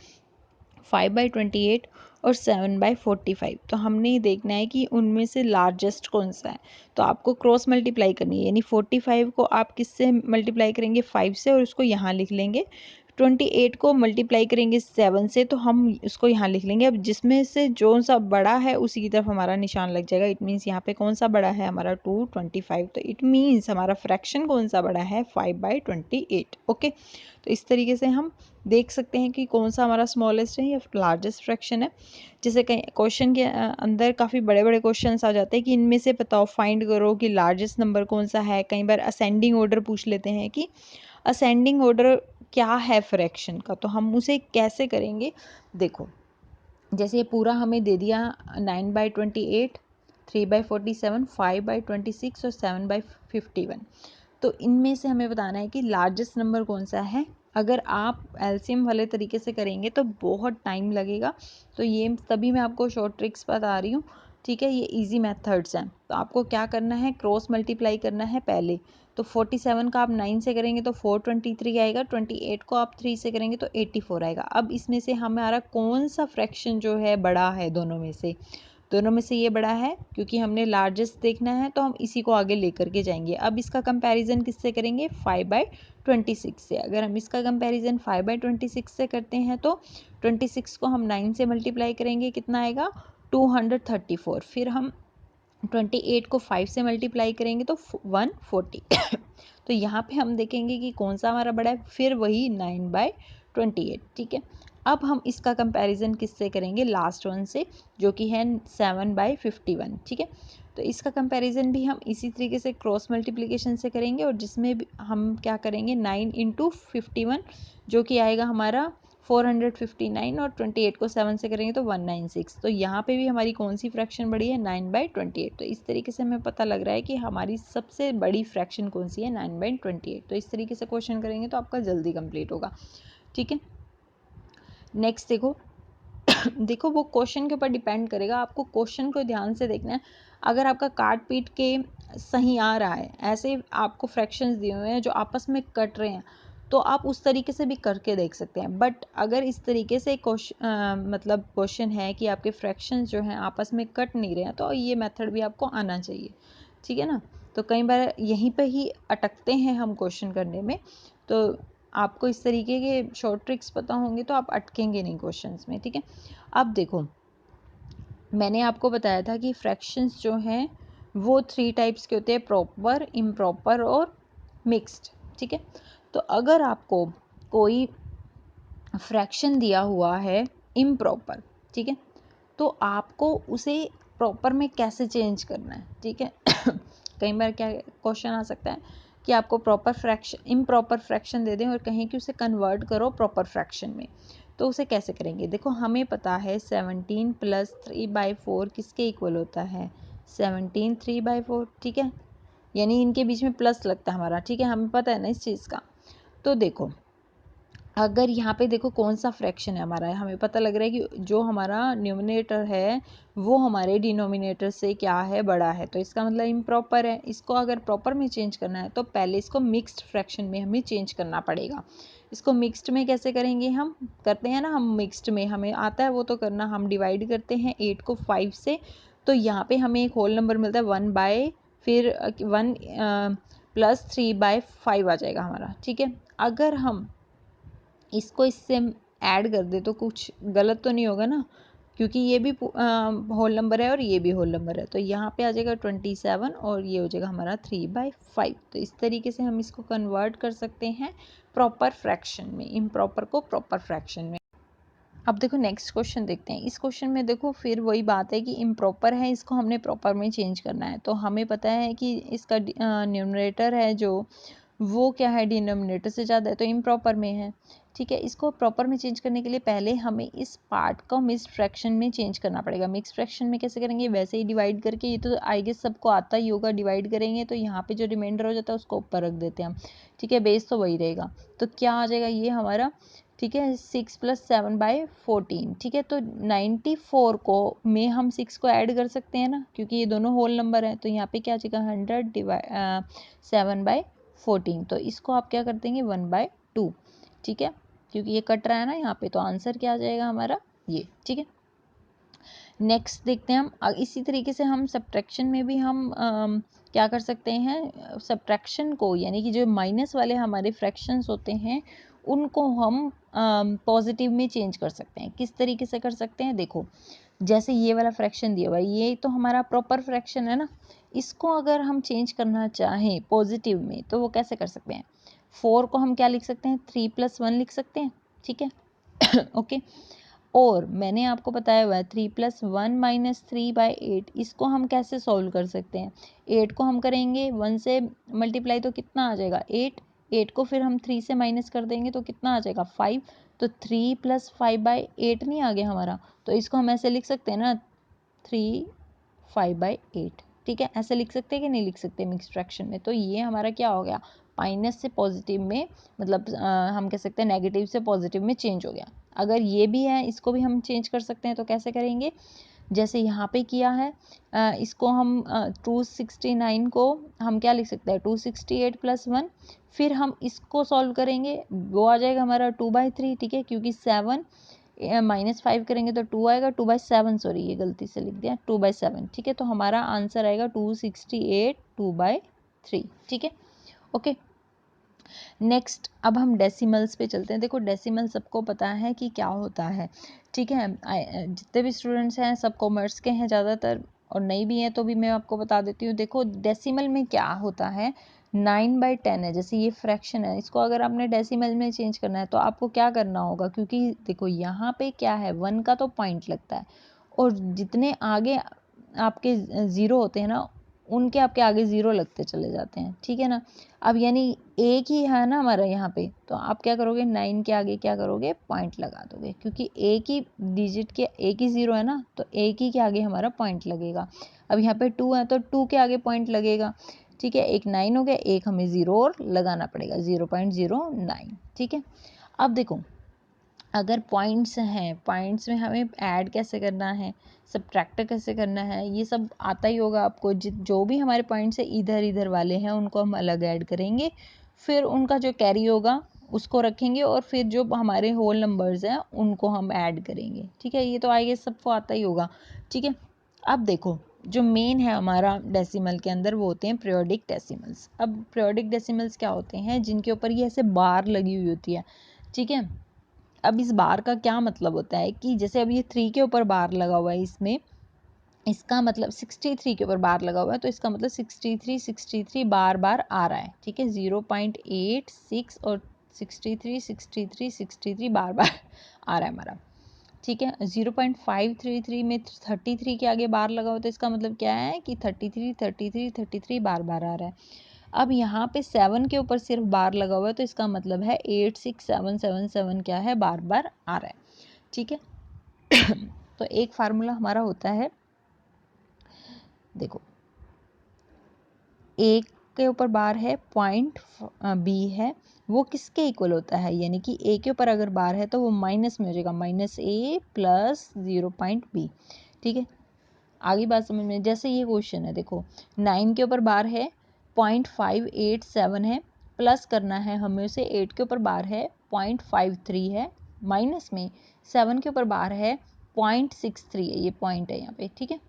5/28 और 7/45, तो हमने ये देखना है कि उनमें से लार्जेस्ट कौन सा है। तो आपको क्रॉस मल्टीप्लाई करनी है, यानी 45 को आप किससे मल्टीप्लाई करेंगे, 5 से, और उसको यहाँ लिख लेंगे। 28 को मल्टीप्लाई करेंगे 7 से, तो हम उसको यहाँ लिख लेंगे। अब जिसमें से जो सा बड़ा है उसी की तरफ हमारा निशान लग जाएगा। इट मीन्स यहाँ पे कौन सा बड़ा है हमारा, 225, तो इट मीन्स हमारा फ्रैक्शन कौन सा बड़ा है, 5/28। ओके, तो इस तरीके से हम देख सकते हैं कि कौन सा हमारा स्मॉलेस्ट है या लार्जेस्ट फ्रैक्शन है। जैसे कहीं क्वेश्चन के अंदर काफ़ी बड़े बड़े क्वेश्चंस आ जाते हैं कि इनमें से बताओ, फाइंड करो कि लार्जेस्ट नंबर कौन सा है। कई बार असेंडिंग ऑर्डर पूछ लेते हैं कि असेंडिंग ऑर्डर क्या है फ्रैक्शन का, तो हम उसे कैसे करेंगे। देखो, जैसे ये पूरा हमें दे दिया 9/28, 3/47, 5/26 और 7/51, तो इनमें से हमें बताना है कि लार्जेस्ट नंबर कौन सा है। अगर आप एलसीएम वाले तरीके से करेंगे तो बहुत टाइम लगेगा, तो ये तभी मैं आपको शॉर्ट ट्रिक्स बता रही हूँ, ठीक है। ये इजी मेथड्स हैं। तो आपको क्या करना है, क्रॉस मल्टीप्लाई करना है पहले। तो 47 का आप 9 से करेंगे तो 423 आएगा, 28 को आप 3 से करेंगे तो 84 आएगा। अब इसमें से हमारा कौन सा फ्रैक्शन जो है बड़ा है दोनों में से, दोनों में से ये बड़ा है, क्योंकि हमने लार्जेस्ट देखना है तो हम इसी को आगे लेकर के जाएंगे। अब इसका कंपैरिजन किससे करेंगे, 5/26 से। अगर हम इसका कंपैरिजन 5/26 से करते हैं तो 26 को हम 9 से मल्टीप्लाई करेंगे, कितना आएगा, 234। फिर हम 28 को 5 से मल्टीप्लाई करेंगे तो 140 तो यहाँ पे हम देखेंगे कि कौन सा हमारा बड़ा है, फिर वही 9/28, ठीक है। अब हम इसका कंपैरिजन किससे करेंगे, लास्ट वन से, जो कि है 7/51, ठीक है। तो इसका कंपैरिजन भी हम इसी तरीके से क्रॉस मल्टीप्लिकेशन से करेंगे, और जिसमें भी हम क्या करेंगे, 9 × 51, जो कि आएगा हमारा 459, और 28 को 7 से करेंगे तो 196। तो यहाँ पे भी हमारी कौन सी फ्रैक्शन बड़ी है, 9/28। तो इस तरीके से हमें पता लग रहा है कि हमारी सबसे बड़ी फ्रैक्शन कौन सी है, 9/28। तो इस तरीके से क्वेश्चन करेंगे तो आपका जल्दी कंप्लीट होगा, ठीक है। नेक्स्ट देखो देखो वो क्वेश्चन के ऊपर डिपेंड करेगा, आपको क्वेश्चन को ध्यान से देखना है। अगर आपका काट पीट के सही आ रहा है, ऐसे आपको फ्रैक्शंस दिए हुए हैं जो आपस में कट रहे हैं, तो आप उस तरीके से भी करके देख सकते हैं। बट अगर इस तरीके से मतलब क्वेश्चन है कि आपके फ्रैक्शंस जो हैं आपस में कट नहीं रहे हैं, तो ये मेथड भी आपको आना चाहिए, ठीक है ना। तो कई बार यहीं पे ही अटकते हैं हम क्वेश्चन करने में, तो आपको इस तरीके के शॉर्ट ट्रिक्स पता होंगे तो आप अटकेंगे नहीं क्वेश्चंस में, ठीक है। अब देखो, मैंने आपको बताया था कि फ्रैक्शंस जो हैं वो 3 टाइप्स के होते हैं, प्रॉपर, इम्प्रॉपर और मिक्स्ड, ठीक है। तो अगर आपको कोई फ्रैक्शन दिया हुआ है इम्प्रॉपर, ठीक है, तो आपको उसे प्रॉपर में कैसे चेंज करना है, ठीक है। कई बार क्या क्वेश्चन आ सकता है कि आपको प्रॉपर फ्रैक्शन इम्प्रॉपर फ्रैक्शन दे दें और कहें कि उसे कन्वर्ट करो प्रॉपर फ्रैक्शन में, तो उसे कैसे करेंगे। देखो, हमें पता है 17 + 3/4 किसके इक्वल होता है, 17 3/4, ठीक है, यानी इनके बीच में प्लस लगता है हमारा, ठीक है, हमें पता है ना इस चीज़ का। तो देखो, अगर यहाँ पे देखो कौन सा फ्रैक्शन है हमारा, हमें पता लग रहा है कि जो हमारा न्यूमरेटर है वो हमारे डिनोमिनेटर से क्या है, बड़ा है, तो इसका मतलब इम्प्रॉपर है। इसको अगर प्रॉपर में चेंज करना है तो पहले इसको मिक्स्ड फ्रैक्शन में हमें चेंज करना पड़ेगा। इसको मिक्स्ड में कैसे करेंगे, हम करते हैं ना, हम मिक्स्ड में हमें आता है वो तो करना, हम डिवाइड करते हैं 8 को 5 से, तो यहाँ पे हमें एक होल नंबर मिलता है 1 फिर 1 + 3/5 आ जाएगा हमारा, ठीक है। अगर हम इसको इससे ऐड कर दे तो कुछ गलत तो नहीं होगा ना, क्योंकि ये भी होल नंबर है और ये भी होल नंबर है, तो यहाँ पे आ जाएगा 27 और ये हो जाएगा हमारा 3/5। तो इस तरीके से हम इसको कन्वर्ट कर सकते हैं प्रॉपर फ्रैक्शन में, इम्प्रॉपर को प्रॉपर फ्रैक्शन में। अब देखो नेक्स्ट क्वेश्चन देखते हैं। इस क्वेश्चन में देखो फिर वही बात है कि इम्प्रॉपर है, इसको हमने प्रॉपर में चेंज करना है। तो हमें पता है कि इसका न्यूमरेटर है जो, वो क्या है, डिनोमिनेटर से ज़्यादा है, तो इम्प्रॉपर में है। ठीक है, इसको प्रॉपर में चेंज करने के लिए पहले हमें इस पार्ट को मिक्स्ड फ्रैक्शन में चेंज करना पड़ेगा। मिक्स्ड फ्रैक्शन में कैसे करेंगे, वैसे ही डिवाइड करके, ये तो आई गेस सबको आता ही होगा, डिवाइड करेंगे तो यहाँ पे जो रिमाइंडर हो जाता है उसको ऊपर रख देते हैं हम। ठीक है, बेस तो वही रहेगा। तो क्या आ जाएगा ये हमारा, ठीक है, 6 + 7/14। ठीक है, तो 94 को में हम 6 को ऐड कर सकते हैं ना, क्योंकि ये दोनों होल नंबर हैं। तो यहाँ पे क्या आ जाएगा 100 7/14। तो इसको आप क्या कर देंगे 1/2। ठीक है, क्योंकि ये कट रहा है ना यहाँ पे, तो आंसर क्या आ जाएगा हमारा ये। ठीक है, नेक्स्ट देखते हैं हम। इसी तरीके से हम सब्ट्रैक्शन में भी हम क्या कर सकते हैं, सब्ट्रैक्शन को, यानी कि जो माइनस वाले हमारे फ्रैक्शंस होते हैं उनको हम पॉजिटिव में चेंज कर सकते हैं। किस तरीके से कर सकते हैं, देखो जैसे ये वाला फ्रैक्शन दिया हुआ है, ये तो हमारा प्रॉपर फ्रैक्शन है ना, इसको अगर हम चेंज करना चाहें पॉजिटिव में तो वो कैसे कर सकते हैं। 4 को हम क्या लिख सकते हैं, 3 + 1 लिख सकते हैं। ठीक है ओके, और मैंने आपको बताया हुआ है 3 + 1 - 3/8, इसको हम कैसे सॉल्व कर सकते हैं। 8 को हम करेंगे 1 से मल्टीप्लाई तो कितना आ जाएगा 8, 8 को फिर हम 3 से माइनस कर देंगे तो कितना आ जाएगा 5, तो 3 + 5/8 नहीं आ गया हमारा। तो इसको हम ऐसे लिख सकते हैं ना 3 5/8। ठीक है, ऐसे लिख सकते हैं कि नहीं लिख सकते मिक्स फ्रैक्शन में। तो ये हमारा क्या हो गया, माइनस से पॉजिटिव में, मतलब हम कह सकते हैं नेगेटिव से पॉजिटिव में चेंज हो गया। अगर ये भी है, इसको भी हम चेंज कर सकते हैं। तो कैसे करेंगे, जैसे यहाँ पे किया है, इसको हम 269 को हम क्या लिख सकते हैं 268 + 1, फिर हम इसको सॉल्व करेंगे, वो आ जाएगा हमारा 2/3। ठीक है, क्योंकि 7 -5 करेंगे तो 2 आएगा, 2/7, सॉरी ये गलती से लिख दिया 2/7। ठीक है, तो हमारा आंसर आएगा 268 2/3। ठीक है, ओके। नेक्स्ट अब हम डेसिमल्स पे चलते हैं। देखो डेसिमल सबको पता है कि क्या होता है। ठीक है, जितने भी स्टूडेंट्स हैं सब कॉमर्स के हैं ज़्यादातर, और नहीं भी हैं तो भी मैं आपको बता देती हूँ। देखो डेसिमल में क्या होता है, 9/10 है, जैसे ये फ्रैक्शन है, इसको अगर आपने डेसिमल में चेंज करना है तो आपको क्या करना होगा, क्योंकि देखो यहाँ पे क्या है 1 का तो पॉइंट लगता है, और जितने आगे आपके ज़ीरो होते हैं ना, उनके आपके आगे ज़ीरो लगते चले जाते हैं। ठीक है ना, अब यानी एक ही है ना हमारा यहाँ पे, तो आप क्या करोगे 9 के आगे क्या करोगे पॉइंट लगा दोगे, क्योंकि एक ही डिजिट के एक ही ज़ीरो है ना, तो एक ही के आगे हमारा पॉइंट लगेगा। अब यहाँ पे 2 है तो 2 के आगे पॉइंट लगेगा। ठीक है, एक 9 हो गया, एक हमें ज़ीरो और लगाना पड़ेगा 0.09। ठीक है, अब देखो अगर पॉइंट्स हैं, पॉइंट्स में हमें ऐड कैसे करना है, सब्ट्रैक्ट कैसे करना है, ये सब आता ही होगा आपको। जो भी हमारे पॉइंट्स है इधर इधर वाले हैं उनको हम अलग ऐड करेंगे, फिर उनका जो कैरी होगा उसको रखेंगे, और फिर जो हमारे होल नंबर्स हैं उनको हम ऐड करेंगे। ठीक है, ये तो आई गेस सबको आता ही होगा। ठीक है, अब देखो जो मेन है हमारा डेसिमल के अंदर वो होते हैं पीरियोडिक डेसिमल्स। अब पीरियोडिक डेसिमल्स क्या होते हैं, जिनके ऊपर ये ऐसे बार लगी हुई होती है। ठीक है, अब इस बार का क्या मतलब होता है कि जैसे अब ये 3 के ऊपर बार लगा हुआ है, इसमें इसका मतलब 63 के ऊपर बार लगा हुआ है, तो इसका मतलब 63 63 बार बार आ रहा है। ठीक है, 0.86 और 63 63 63 बार बार आ रहा है हमारा। ठीक है, 0.533 में 33 के आगे बार लगा हुआ, तो इसका मतलब क्या है कि 33 33 33 बार बार आ रहा है। अब यहाँ पे 7 के ऊपर सिर्फ बार लगा हुआ है, तो इसका मतलब है 86777 क्या है बार बार आ रहा है। ठीक है तो एक फार्मूला हमारा होता है, देखो एक के ऊपर बार है, पॉइंट बी है, वो किसके इक्वल होता है, यानी कि ए के ऊपर अगर बार है तो वो माइनस में हो जाएगा, -a + 0.b। ठीक है, आगे बात समझ में। जैसे ये क्वेश्चन है, देखो 9 के ऊपर बार है, 0.587 है, प्लस करना है हमें उसे, 8 के ऊपर बार है, 0.53 है, माइनस में 7 के ऊपर बार है, 0.63 है, ये पॉइंट है यहाँ पे। ठीक है,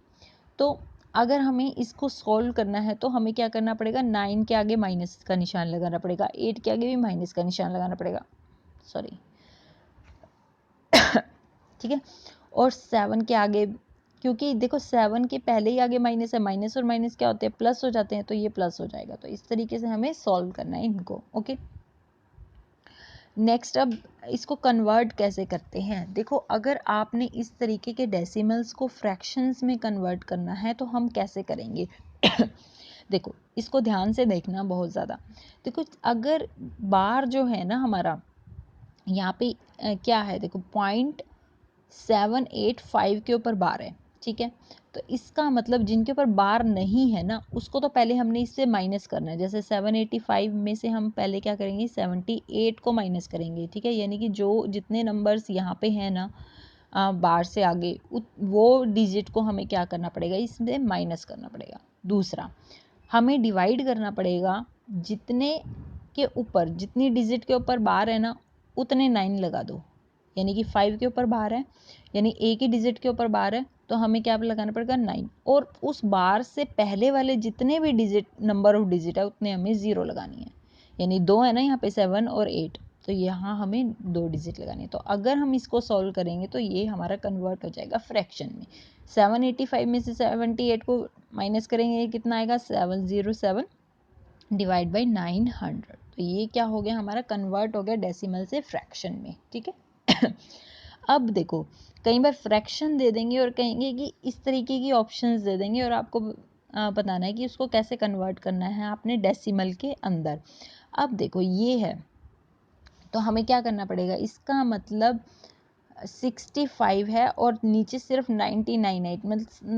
तो अगर हमें इसको सॉल्व करना है तो हमें क्या करना पड़ेगा, 9 के आगे माइनस का निशान लगाना पड़ेगा, 8 के आगे भी माइनस का निशान लगाना पड़ेगा, सॉरी ठीक है, और 7 के आगे, क्योंकि देखो 7 के पहले ही आगे माइनस है, माइनस और माइनस क्या होते हैं, प्लस हो जाते हैं, तो ये प्लस हो जाएगा। तो इस तरीके से हमें सॉल्व करना है इनको। ओके, नेक्स्ट अब इसको कन्वर्ट कैसे करते हैं। देखो अगर आपने इस तरीके के डेसिमल्स को फ्रैक्शंस में कन्वर्ट करना है तो हम कैसे करेंगे देखो इसको ध्यान से देखना बहुत ज़्यादा। देखो अगर बार जो है ना हमारा यहाँ पे क्या है, देखो 0.785 के ऊपर बार है, ठीक है। तो इसका मतलब जिनके ऊपर बार नहीं है ना उसको तो पहले हमने इससे माइनस करना है। जैसे 785 में से हम पहले क्या करेंगे, 78 को माइनस करेंगे, ठीक है। यानी कि जो जितने नंबर्स यहाँ पे हैं ना बार से आगे वो डिजिट को हमें क्या करना पड़ेगा, इसमें माइनस करना पड़ेगा। दूसरा हमें डिवाइड करना पड़ेगा, जितने के ऊपर जितनी डिजिट के ऊपर बार है ना उतने 9 लगा दो। यानी कि 5 के ऊपर बार है, यानी एक ही डिजिट के ऊपर बार है, तो हमें क्या लगाना पड़ेगा 9। और उस बार से पहले वाले जितने भी डिजिट नंबर ऑफ डिजिट है उतने हमें 0 लगानी है। यानी 2 है ना यहाँ पे 7 और 8, तो यहाँ हमें 2 डिजिट लगानी है। तो अगर हम इसको सॉल्व करेंगे तो ये हमारा कन्वर्ट हो जाएगा फ्रैक्शन में। 785 में से 78 को माइनस करेंगे, कितना आएगा 707 डिवाइड बाई 900। तो ये क्या हो गया, हमारा कन्वर्ट हो गया डेसिमल से फ्रैक्शन में, ठीक है। अब देखो कई बार फ्रैक्शन दे देंगे और कहेंगे कि इस तरीके की ऑप्शंस दे देंगे और आपको बताना है कि उसको कैसे कन्वर्ट करना है आपने डेसिमल के अंदर। अब देखो ये है, तो हमें क्या करना पड़ेगा, इसका मतलब 65 है और नीचे सिर्फ 99 है।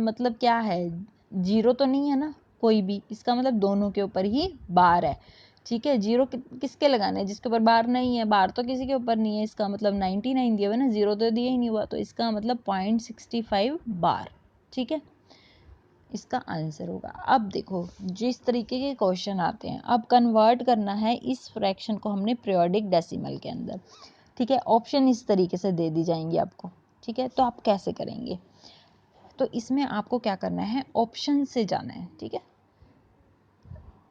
मतलब क्या है, जीरो तो नहीं है ना कोई भी, इसका मतलब दोनों के ऊपर ही बार है, ठीक है। जीरो किसके लगाना है, जिसके ऊपर बार नहीं है, बार तो किसी के ऊपर नहीं है, इसका मतलब 99 दिया हुआ ना, जीरो तो दिया ही नहीं हुआ, तो इसका मतलब 0.65 बार, ठीक है। इसका आंसर होगा। अब देखो जिस तरीके के क्वेश्चन आते हैं, अब कन्वर्ट करना है इस फ्रैक्शन को हमने पीरियोडिक डेसिमल के अंदर, ठीक है। ऑप्शन इस तरीके से दे दी जाएंगी आपको, ठीक है। तो आप कैसे करेंगे, तो इसमें आपको क्या करना है, ऑप्शन से जाना है, ठीक है।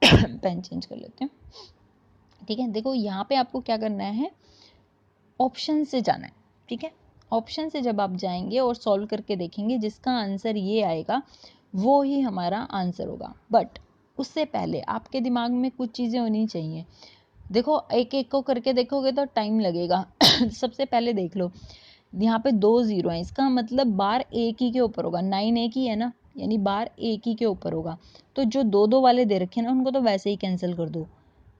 पेन चेंज कर लेते हैं, ठीक है। देखो यहाँ पे आपको क्या करना है, ऑप्शन से जाना है, ठीक है। ऑप्शन से जब आप जाएंगे और सॉल्व करके देखेंगे, जिसका आंसर ये आएगा वो ही हमारा आंसर होगा। बट उससे पहले आपके दिमाग में कुछ चीज़ें होनी चाहिए। देखो एक एक को करके देखोगे तो टाइम लगेगा। सबसे पहले देख लो, यहाँ पे 2 0 हैं, इसका मतलब बार एक ही के ऊपर होगा, 9 एक ही है ना, यानी बार एक ही के ऊपर होगा। तो जो 2 2 वाले दे रखे हैं ना उनको तो वैसे ही कैंसिल कर दो।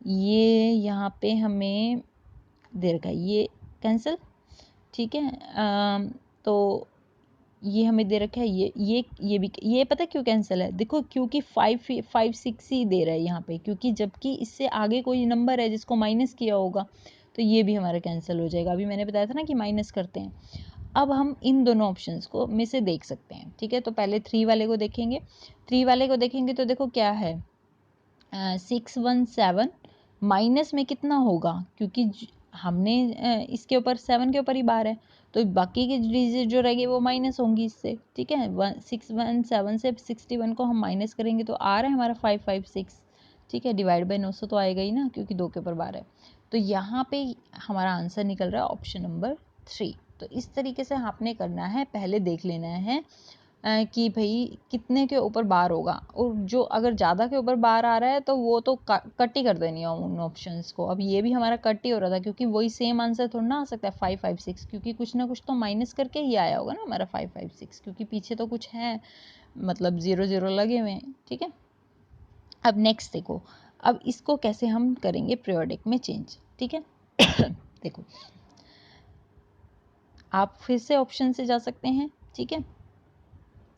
ये यहाँ पे हमें दे रखा है, ये कैंसिल, ठीक है। तो ये हमें दे रखा है, ये भी, ये पता क्यों कैंसिल है, देखो क्योंकि 5 6 ही दे रहा है यहाँ पे, क्योंकि जबकि इससे आगे कोई नंबर है जिसको माइनस किया होगा, तो ये भी हमारा कैंसिल हो जाएगा। अभी मैंने बताया था ना कि माइनस करते हैं। अब हम इन दोनों ऑप्शंस को में से देख सकते हैं, ठीक है। तो पहले 3 वाले को देखेंगे, 3 वाले को देखेंगे तो देखो क्या है, 617 माइनस में कितना होगा, क्योंकि हमने इसके ऊपर 7 के ऊपर ही बार है, तो बाकी की डिजिट जो रहेगी वो माइनस होंगी इससे, ठीक है। 617 से 61 को हम माइनस करेंगे तो आ रहा है हमारा 556, ठीक है। डिवाइड बाई 900 तो आएगा ही ना, क्योंकि 2 के ऊपर बार है। तो यहाँ पे हमारा आंसर निकल रहा है ऑप्शन नंबर 3। तो इस तरीके से आपने करना है, पहले देख लेना है कि भाई कितने के ऊपर बार होगा, और जो अगर ज़्यादा के ऊपर बार आ रहा है तो वो तो कट ही कर देनी है उन ऑप्शंस को। अब ये भी हमारा कट ही हो रहा था, क्योंकि वही सेम आंसर थोड़ा ना आ सकता है 556, क्योंकि कुछ ना कुछ तो माइनस करके ही आया होगा ना हमारा 556, क्योंकि पीछे तो कुछ है, मतलब 0 0 लगे हुए हैं, ठीक है। अब नेक्स्ट देखो, अब इसको कैसे हम करेंगे पीरियोडिक में चेंज, ठीक है। देखो आप फिर से ऑप्शन से जा सकते हैं, ठीक है।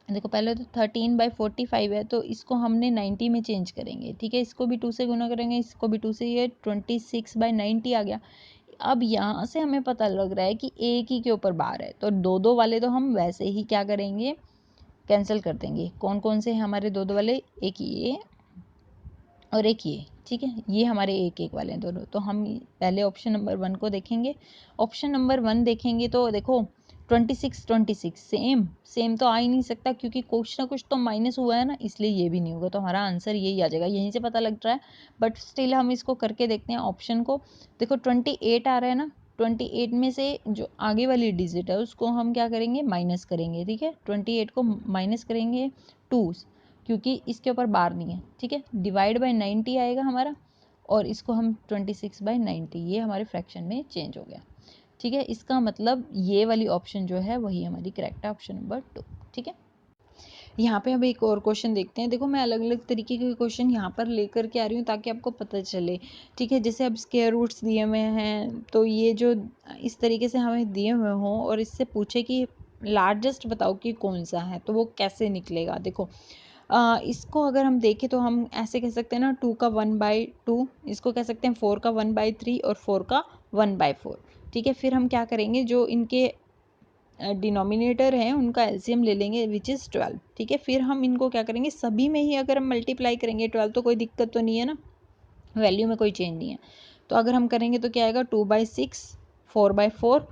देखो पहले तो 13/45 है, तो इसको हमने 90 में चेंज करेंगे, ठीक है। इसको भी 2 से गुना करेंगे, इसको भी 2 से, ये 26/90 आ गया। अब यहाँ से हमें पता लग रहा है कि एक ही के ऊपर बार है, तो 2 2 वाले तो हम वैसे ही क्या करेंगे, कैंसिल कर देंगे। कौन कौन से हैं हमारे 2 2 वाले, एक ये और एक ये, ठीक है। ये हमारे एक एक वाले हैं दोनों। तो हम पहले ऑप्शन नंबर 1 को देखेंगे। ऑप्शन नंबर 1 देखेंगे तो देखो 26 सेम सेम तो आ ही नहीं सकता, क्योंकि कुछ ना कुछ तो माइनस हुआ है ना, इसलिए ये भी नहीं होगा। तो हमारा आंसर यही आ जाएगा, यहीं से पता लग रहा है। बट स्टिल हम इसको करके देखते हैं ऑप्शन को। देखो 28 आ रहा है ना, 28 में से जो आगे वाली डिजिट है उसको हम क्या करेंगे, माइनस करेंगे। ठीक है, 28 को माइनस करेंगे 2, क्योंकि इसके ऊपर बार नहीं है। ठीक है, डिवाइड बाय 90 आएगा हमारा, और इसको हम 26/90, ये हमारे फ्रैक्शन में चेंज हो गया। ठीक है, इसका मतलब ये वाली ऑप्शन जो है वही हमारी करेक्ट है, ऑप्शन नंबर 2। ठीक है, यहाँ पे अब एक और क्वेश्चन देखते हैं। देखो मैं अलग अलग तरीके के क्वेश्चन यहाँ पर लेकर के आ रही हूँ ताकि आपको पता चले। ठीक है, जैसे अब स्क्वायर रूट्स दिए हुए हैं, तो ये जो इस तरीके से हमें दिए हुए हों और इससे पूछे कि लार्जेस्ट बताओ कि कौन सा है, तो वो कैसे निकलेगा। देखो इसको अगर हम देखें तो हम ऐसे कह सकते हैं ना, 2 का 1/2, इसको कह सकते हैं 4 का 1/3 और 4 का 1/4। ठीक है, फिर हम क्या करेंगे, जो इनके डिनोमिनेटर हैं उनका एलसीएम ले लेंगे, विच इज़ 12। ठीक है, फिर हम इनको क्या करेंगे, सभी में ही अगर हम मल्टीप्लाई करेंगे 12, तो कोई दिक्कत तो नहीं है ना, वैल्यू में कोई चेंज नहीं है। तो अगर हम करेंगे तो क्या आएगा, 2/6, 4/4,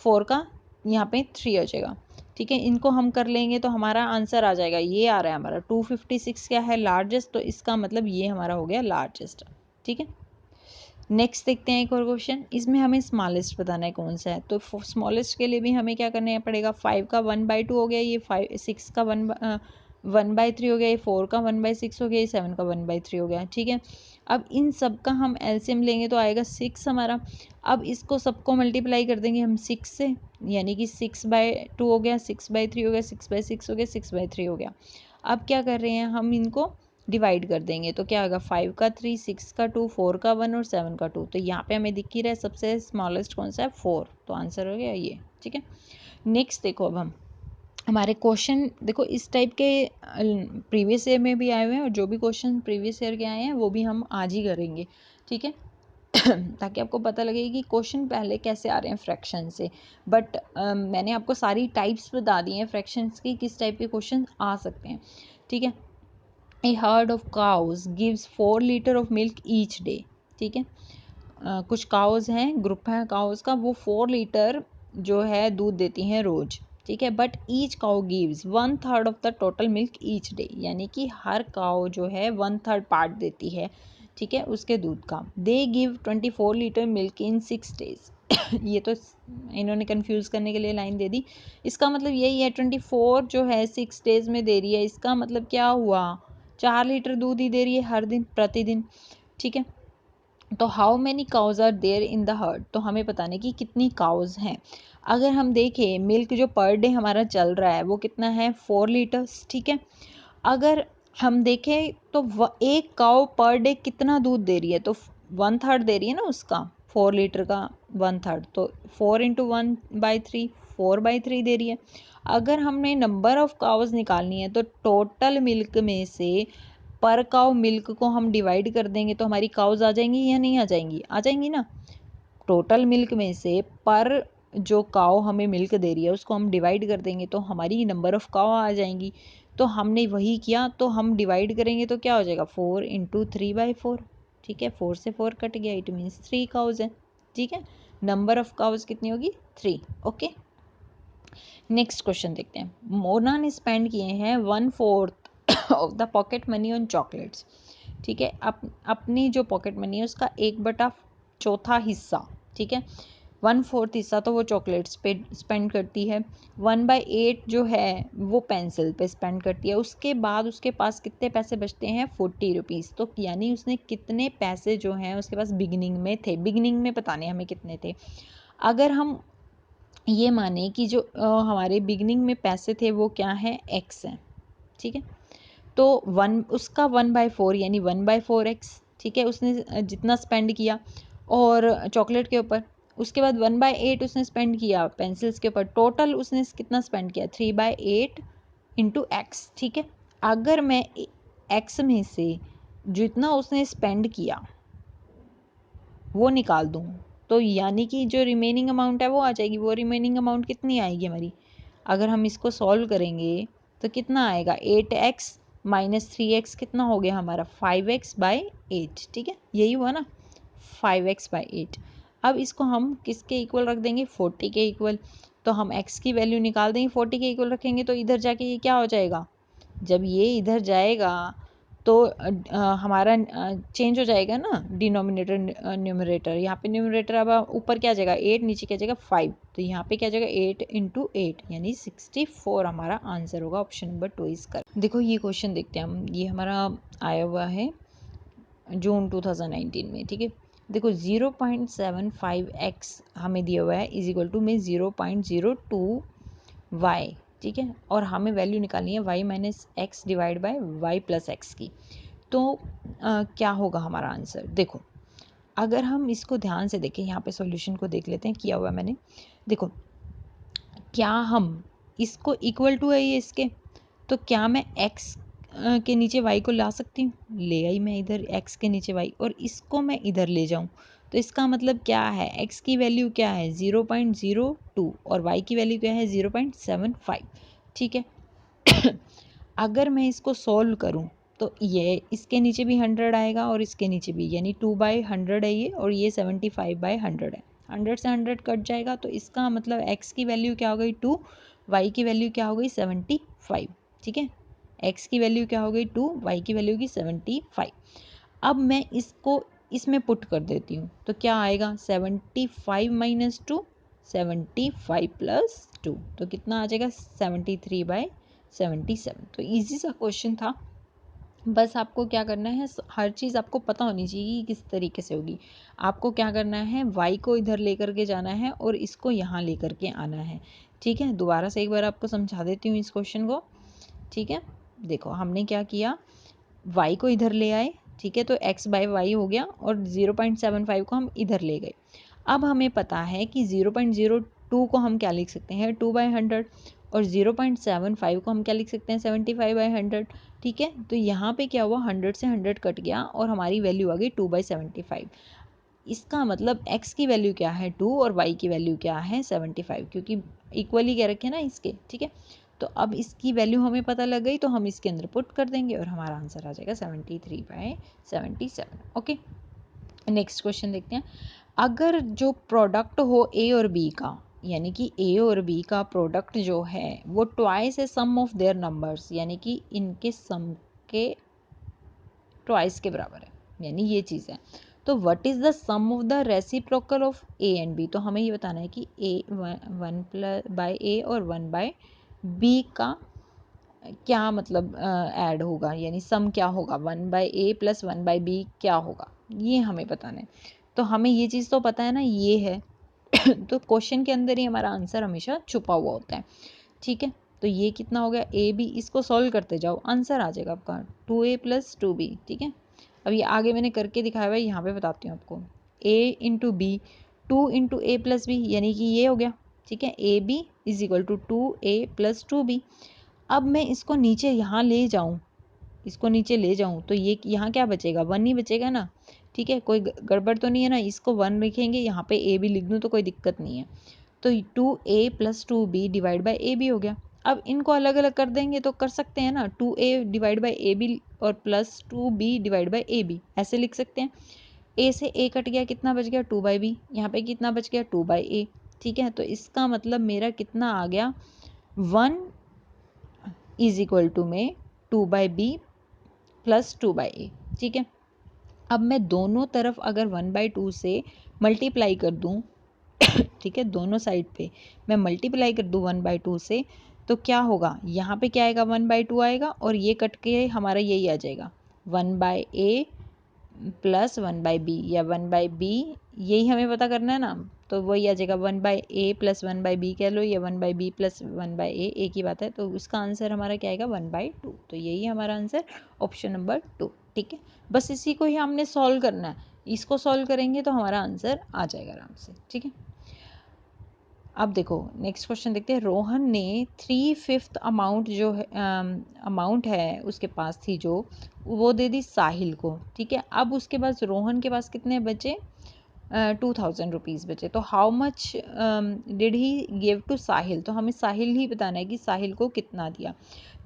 4 का यहाँ पे 3 हो जाएगा। ठीक है, इनको हम कर लेंगे तो हमारा आंसर आ जाएगा, ये आ रहा है हमारा 256 क्या है, लार्जेस्ट, तो इसका मतलब ये हमारा हो गया लार्जेस्ट। ठीक है, नेक्स्ट देखते हैं एक और क्वेश्चन। इसमें हमें स्मॉलेस्ट बताना है कौन सा है। तो स्मॉलेस्ट के लिए भी हमें क्या करना पड़ेगा, 5 का 1/2 हो गया, ये 6 का 1/3 हो गया, ये 4 का 1/6 हो गया, ये 7 का 1/3 हो गया। ठीक है, अब इन सब का हम एलसीएम लेंगे तो आएगा 6 हमारा। अब इसको सबको मल्टीप्लाई कर देंगे हम 6 से, यानी कि 6/2 हो गया, 6/3 हो गया, 6/6 हो गया, 6/3 हो गया। अब क्या कर रहे हैं, हम इनको डिवाइड कर देंगे तो क्या होगा, 5 का 3, 6 का 2, 4 का 1 और 7 का 2। तो यहाँ पे हमें दिख ही रहा है सबसे स्मॉलेस्ट कौन सा है, 4, तो आंसर हो गया ये। ठीक है, नेक्स्ट देखो, अब हम हमारे क्वेश्चन देखो इस टाइप के प्रीवियस ईयर में भी आए हुए हैं, और जो भी क्वेश्चन प्रीवियस ईयर के आए हैं वो भी हम आज ही करेंगे। ठीक है ताकि आपको पता लगे कि क्वेश्चन पहले कैसे आ रहे हैं फ्रैक्शन से। बट मैंने आपको सारी टाइप्स बता दी हैं फ्रैक्शंस की, किस टाइप के क्वेश्चन आ सकते हैं। ठीक है, A herd of cows gives 4 litre of milk each day। ठीक है, कुछ काउज हैं, ग्रुप है काउज का, वो 4 लीटर जो है दूध देती हैं रोज। ठीक है, but each cow gives 1/3 of the total milk each day, यानी कि हर काउ जो है 1/3 पार्ट देती है। ठीक है, उसके दूध का। They give 24 litre milk in 6 days। ये तो इन्होंने कंफ्यूज करने के लिए लाइन दे दी। इसका मतलब यही है, 24 जो है 6 days में दे रही है, इसका मतलब क्या हुआ, 4 लीटर दूध ही दे रही है हर दिन, प्रतिदिन। ठीक है, तो how many cows are there in the herd, तो हमें बताने की कितनी काउज हैं। अगर हम देखें मिल्क जो पर डे हमारा चल रहा है वो कितना है, 4 लीटर्स। ठीक है, अगर हम देखें तो एक काउ पर डे कितना दूध दे रही है, तो 1/3 दे रही है ना उसका, 4 लीटर का 1/3, तो 4 × 1/3, 4/3 दे रही है। अगर हमने नंबर ऑफ काउज निकालनी है तो टोटल मिल्क में से पर काउ मिल्क को हम डिवाइड कर देंगे तो हमारी काउज आ जाएंगी या नहीं आ जाएंगी, आ जाएंगी ना। टोटल मिल्क में से पर जो काउ हमें मिल्क दे रही है उसको हम डिवाइड कर देंगे तो हमारी नंबर ऑफ काउ आ जाएंगी। तो हमने वही किया, तो हम डिवाइड करेंगे तो क्या हो जाएगा, 4 × 3/4। ठीक है, 4 से 4 कट गया, इट मीन्स 3 काउज है। ठीक है, नंबर ऑफ काउज कितनी होगी, 3। ओके, नेक्स्ट क्वेश्चन देखते हैं। मोना ने स्पेंड किए हैं 1/4 of the pocket money on chocolates. ठीक है, अपनी जो पॉकेट मनी है उसका 1/4 हिस्सा, ठीक है, 1/4 हिस्सा तो वो चॉकलेट्स पे स्पेंड करती है। 1/8 जो है वो पेंसिल पे स्पेंड करती है। उसके बाद उसके पास कितने पैसे बचते हैं, 40 रुपीज़। तो यानी उसने कितने पैसे जो हैं उसके पास बिगिनिंग में थे, बिगिनिंग में बताने हमें कितने थे। अगर हम ये माने कि जो हमारे बिगिनिंग में पैसे थे वो क्या है, x है। ठीक है, तो उसका 1/4 यानी 1/4x। ठीक है, उसने जितना स्पेंड किया और चॉकलेट के ऊपर, उसके बाद 1/8 उसने स्पेंड किया पेंसिल्स के ऊपर, टोटल उसने कितना स्पेंड किया, 3/8 × x। ठीक है, अगर मैं x में से जितना उसने स्पेंड किया वो निकाल दूँ तो यानी कि जो रिमेनिंग अमाउंट है वो आ जाएगी। वो रिमेनिंग अमाउंट कितनी आएगी हमारी, अगर हम इसको सॉल्व करेंगे तो कितना आएगा, 8x - 3x कितना हो गया हमारा, 5x/8। ठीक है, यही हुआ ना, 5x/8। अब इसको हम किसके इक्वल रख देंगे, 40 के इक्वल। तो हम x की वैल्यू निकाल देंगे, 40 के इक्वल रखेंगे तो इधर जाके ये क्या हो जाएगा, जब ये इधर जाएगा तो हमारा चेंज हो जाएगा ना डिनोमिनेटर न्यूमरेटर। यहाँ पे न्यूमरेटर अब ऊपर क्या आ जाएगा 8, नीचे क्या आ जाएगा 5, तो यहाँ पे क्या आ जाएगा 8 × 8 यानी 64 हमारा आंसर होगा। Option number 2 is correct. देखो ये क्वेश्चन देखते हैं हम, ये हमारा आया हुआ है जून 2019 में, ठीक है। देखो 0.75x हमें दिया हुआ है इज इक्वल टू में 0.02y, ठीक है, और हमें वैल्यू निकालनी है y minus x divide by y plus x की। तो क्या होगा हमारा आंसर? देखो अगर हम इसको ध्यान से देखें, यहाँ पे सॉल्यूशन को देख लेते हैं, किया हुआ मैंने। देखो क्या हम इसको इक्वल टू है ये इसके, तो क्या मैं x के नीचे y को ला सकती हूँ? ले आई मैं इधर x के नीचे y, और इसको मैं इधर ले जाऊँ, तो इसका मतलब क्या है, x की वैल्यू क्या है 0.02 और y की वैल्यू क्या है 0.75, ठीक है। अगर मैं इसको सॉल्व करूं तो ये इसके नीचे भी 100 आएगा और इसके नीचे भी, यानी 2/100 है ये, और ये 75/100 है। 100 से 100 कट जाएगा, तो इसका मतलब x की वैल्यू क्या हो गई 2, y की वैल्यू क्या हो गई 75, ठीक है। x की वैल्यू क्या हो गई 2, y की वैल्यू की 75। अब मैं इसको इसमें पुट कर देती हूँ, तो क्या आएगा 75 माइनस 2, 75 प्लस 2, तो कितना आ जाएगा 73/77। तो इजी सा क्वेश्चन था, बस आपको क्या करना है, हर चीज़ आपको पता होनी चाहिए कि किस तरीके से होगी। आपको क्या करना है, y को इधर लेकर के जाना है और इसको यहाँ लेकर के आना है, ठीक है। दोबारा से एक बार आपको समझा देती हूँ इस क्वेश्चन को, ठीक है। देखो हमने क्या किया, y को इधर ले आए, ठीक है, तो x/y हो गया, और 0.75 को हम इधर ले गए। अब हमें पता है कि 0.02 को हम क्या लिख सकते हैं 2/100, और 0.75 को हम क्या लिख सकते हैं 75/100, ठीक है। तो यहाँ पे क्या हुआ 100 से 100 कट गया और हमारी वैल्यू आ गई 2/75। इसका मतलब x की वैल्यू क्या है 2 और y की वैल्यू क्या है 75, क्योंकि इक्वली क्या रखे ना इसके, ठीक है। तो अब इसकी वैल्यू हमें पता लग गई, तो हम इसके अंदर पुट कर देंगे और हमारा आंसर आ जाएगा 73/77। ओके, नेक्स्ट क्वेश्चन देखते हैं। अगर जो प्रोडक्ट हो ए और बी का, यानी कि ए और बी का प्रोडक्ट जो है वो ट्वाइस है सम ऑफ देयर नंबर्स, यानी कि इनके सम के ट्वाइस के बराबर है, यानी ये चीज़ है। तो what is the sum of the reciprocal of a and b? तो हमें ये बताना है कि ए 1/a और 1/b का क्या मतलब ऐड होगा, यानी सम क्या होगा, 1/a प्लस 1/b क्या होगा, ये हमें बताना है। तो हमें ये चीज़ तो पता है ना, ये है तो क्वेश्चन के अंदर ही हमारा आंसर हमेशा छुपा हुआ होता है, ठीक है। तो ये कितना हो गया ए बी, इसको सॉल्व करते जाओ, आंसर आ जाएगा आपका 2a + 2b, ठीक है। अब ये आगे मैंने करके दिखाया हुआ है, यहाँ पे बताती हूँ आपको। a × b, 2 × a + b, यानी कि ये हो गया, ठीक है। A b = 2a + 2b। अब मैं इसको नीचे यहाँ ले जाऊँ, इसको नीचे ले जाऊँ, तो ये यहाँ क्या बचेगा 1 ही बचेगा ना, ठीक है। कोई गड़बड़ तो नहीं है ना, इसको 1 लिखेंगे, यहाँ पे ए बी लिख दूँ तो कोई दिक्कत नहीं है। तो 2a + 2b divide by a B हो गया। अब इनको अलग अलग कर देंगे तो कर सकते हैं ना, 2a divide by a b और plus 2b divide by a b, ऐसे लिख सकते हैं। a से a कट गया, कितना बच गया 2/b, यहाँ पे कितना बच गया 2/a, ठीक है। तो इसका मतलब मेरा कितना आ गया 1 = में 2/b प्लस 2/a, ठीक है। अब मैं दोनों तरफ अगर 1/2 से मल्टीप्लाई कर दूँ, ठीक है, दोनों साइड पे मैं मल्टीप्लाई कर दूँ 1/2 से, तो क्या होगा, यहाँ पे क्या आएगा 1/2 आएगा, और ये कट के हमारा यही आ जाएगा 1/a प्लस 1/b, या 1/b, यही हमें पता करना है ना, तो वही आ जाएगा 1/a प्लस 1/b कह लो, या 1/b प्लस 1/a, एक ही बात है। तो उसका आंसर हमारा क्या आएगा 1/2, तो यही हमारा आंसर ऑप्शन नंबर 2, ठीक है। बस इसी को ही हमने सॉल्व करना है, इसको सॉल्व करेंगे तो हमारा आंसर आ जाएगा आराम से, ठीक है। अब देखो नेक्स्ट क्वेश्चन देखते हैं। रोहन ने 3/5 अमाउंट जो है अमाउंट है उसके पास थी, जो वो दे दी साहिल को, ठीक है। अब उसके पास रोहन के पास कितने बचे 2000 रुपीज़ बचे। तो how much did he give to Sahil? तो हमें साहिल ही बताना है कि साहिल को कितना दिया।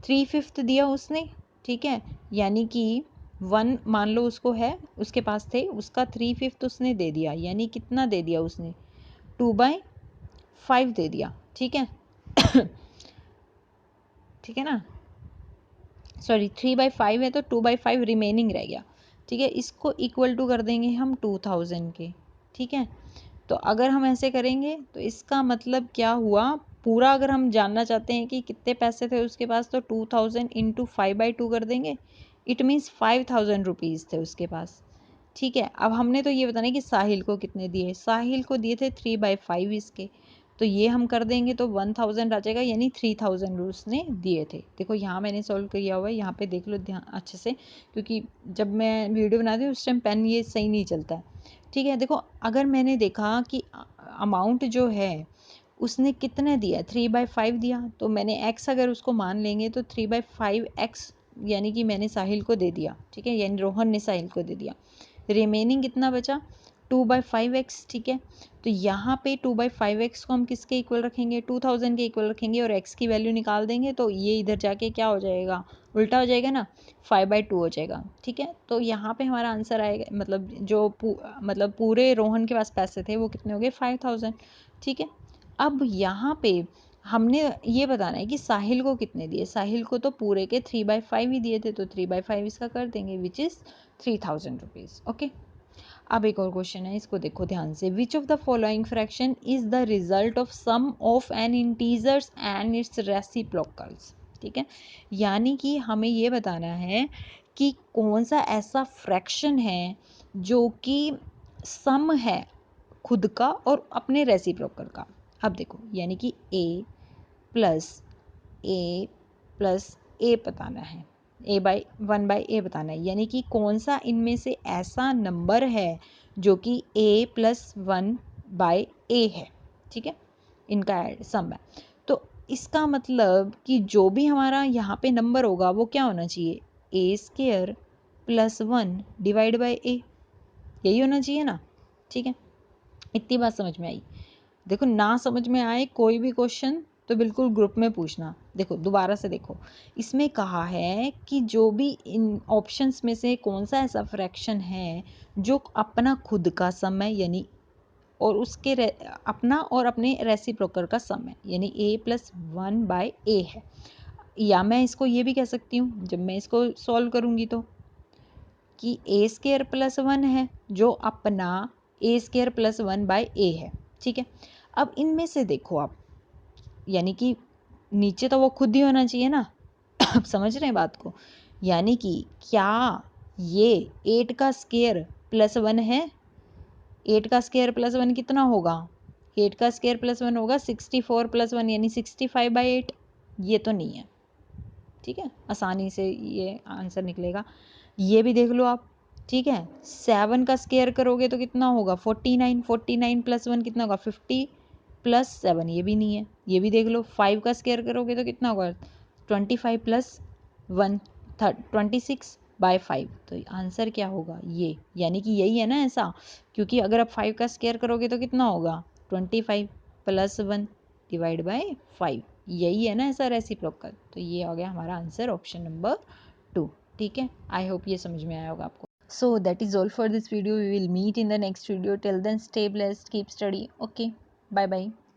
3/5 दिया उसने, ठीक है, यानी कि 1 मान लो उसको है, उसके पास थे, उसका 3/5 उसने दे दिया, यानी कितना दे दिया उसने 2/5 दे दिया, ठीक है। ठीक है ना। सॉरी 3/5 है तो 2/5 रिमेनिंग रह गया, ठीक है। इसको इक्वल टू कर देंगे हम 2000 के, ठीक है। तो अगर हम ऐसे करेंगे तो इसका मतलब क्या हुआ, पूरा अगर हम जानना चाहते हैं कि कितने पैसे थे उसके पास, तो 2000 इंटू 5/2 कर देंगे। इट मीन्स 5000 रुपीज़ थे उसके पास, ठीक है। अब हमने तो ये बताना है कि साहिल को कितने दिए, साहिल को दिए थे 3/5 इसके, तो ये हम कर देंगे तो 1000 आ जाएगा, यानी 3000 उसने दिए थे। देखो यहाँ मैंने सॉल्व किया हुआ है, यहाँ पे देख लो ध्यान अच्छे से, क्योंकि जब मैं वीडियो बनाती हूँ उस टाइम पेन ये सही नहीं चलता है, ठीक है। देखो अगर मैंने देखा कि अमाउंट जो है उसने कितने दिया, 3/5 दिया, तो मैंने x अगर उसको मान लेंगे तो 3/5x, यानी कि मैंने साहिल को दे दिया, ठीक है, यानी रोहन ने साहिल को दे दिया। रिमेनिंग कितना बचा, 2/5x, ठीक है। तो यहाँ पे 2/5x को हम किसके इक्वल रखेंगे, 2000 के इक्वल रखेंगे, और x की वैल्यू निकाल देंगे तो ये इधर जाके क्या हो जाएगा, उल्टा हो जाएगा ना, 5/2 हो जाएगा, ठीक है। तो यहाँ पे हमारा आंसर आएगा, मतलब जो मतलब पूरे रोहन के पास पैसे थे वो कितने हो गए, 5000, ठीक है। अब यहाँ पे हमने ये बताना है कि साहिल को कितने दिए, साहिल को तो पूरे के 3/5 ही दिए थे, तो 3/5 इसका कर देंगे, विच इज़ 3000 रुपीज़, ओके। अब एक और क्वेश्चन है, इसको देखो ध्यान से। Which of the following fraction is the result of sum of an integers and its reciprocals, ठीक है। यानी कि हमें ये बताना है कि कौन सा ऐसा फ्रैक्शन है जो कि सम है खुद का और अपने रेसिप्रोकल का। अब देखो, यानी कि ए प्लस ए बताना है, a/1/a बताना है, यानी कि कौन सा इनमें से ऐसा नंबर है जो कि a+1/a है, ठीक है, इनका सम है। तो इसका मतलब कि जो भी हमारा यहाँ पे नंबर होगा वो क्या होना चाहिए, a² + 1 डिवाइड बाई a, यही होना चाहिए ना, ठीक है। इतनी बात समझ में आई। देखो ना समझ में आए कोई भी क्वेश्चन तो बिल्कुल ग्रुप में पूछना। देखो दोबारा से देखो, इसमें कहा है कि जो भी इन ऑप्शंस में से कौन सा ऐसा फ्रैक्शन है जो अपना खुद का सम है, यानी और उसके अपना और अपने रेसिप्रोकल का सम है, यानी a+1/a है। या मैं इसको ये भी कह सकती हूँ, जब मैं इसको सॉल्व करूँगी तो, कि a² + 1 है जो अपना a² + 1/a है, ठीक है। अब इनमें से देखो आप, यानी कि नीचे तो वो खुद ही होना चाहिए ना आप समझ रहे हैं बात को, यानी कि क्या ये 8 का स्क्वायर + 1 है, 8 का स्क्वायर + 1 कितना होगा, 8 का स्क्वायर + 1 होगा 64 + 1 यानी 65/8, ये तो नहीं है, ठीक है, आसानी से ये आंसर निकलेगा। ये भी देख लो आप, ठीक है। 7 का स्क्वायर करोगे तो कितना होगा, 49, 49 + 1 कितना होगा, 50 + 7, ये भी नहीं है। ये भी देख लो, 5 का स्क्वायर करोगे तो कितना होगा, 25 + 1 26/5, तो आंसर क्या होगा ये, यानी कि यही है ना ऐसा, क्योंकि अगर आप 5 का स्क्वायर करोगे तो कितना होगा, 25 + 1 डिवाइड बाई 5, यही है ना ऐसा रेसिप्रोकल। तो ये हो गया हमारा आंसर, ऑप्शन नंबर 2, ठीक है। आई होप ये समझ में आया होगा आपको। So that is all for this video. We will meet in the next video. Till then, stay blessed, keep study. Okay, bye bye.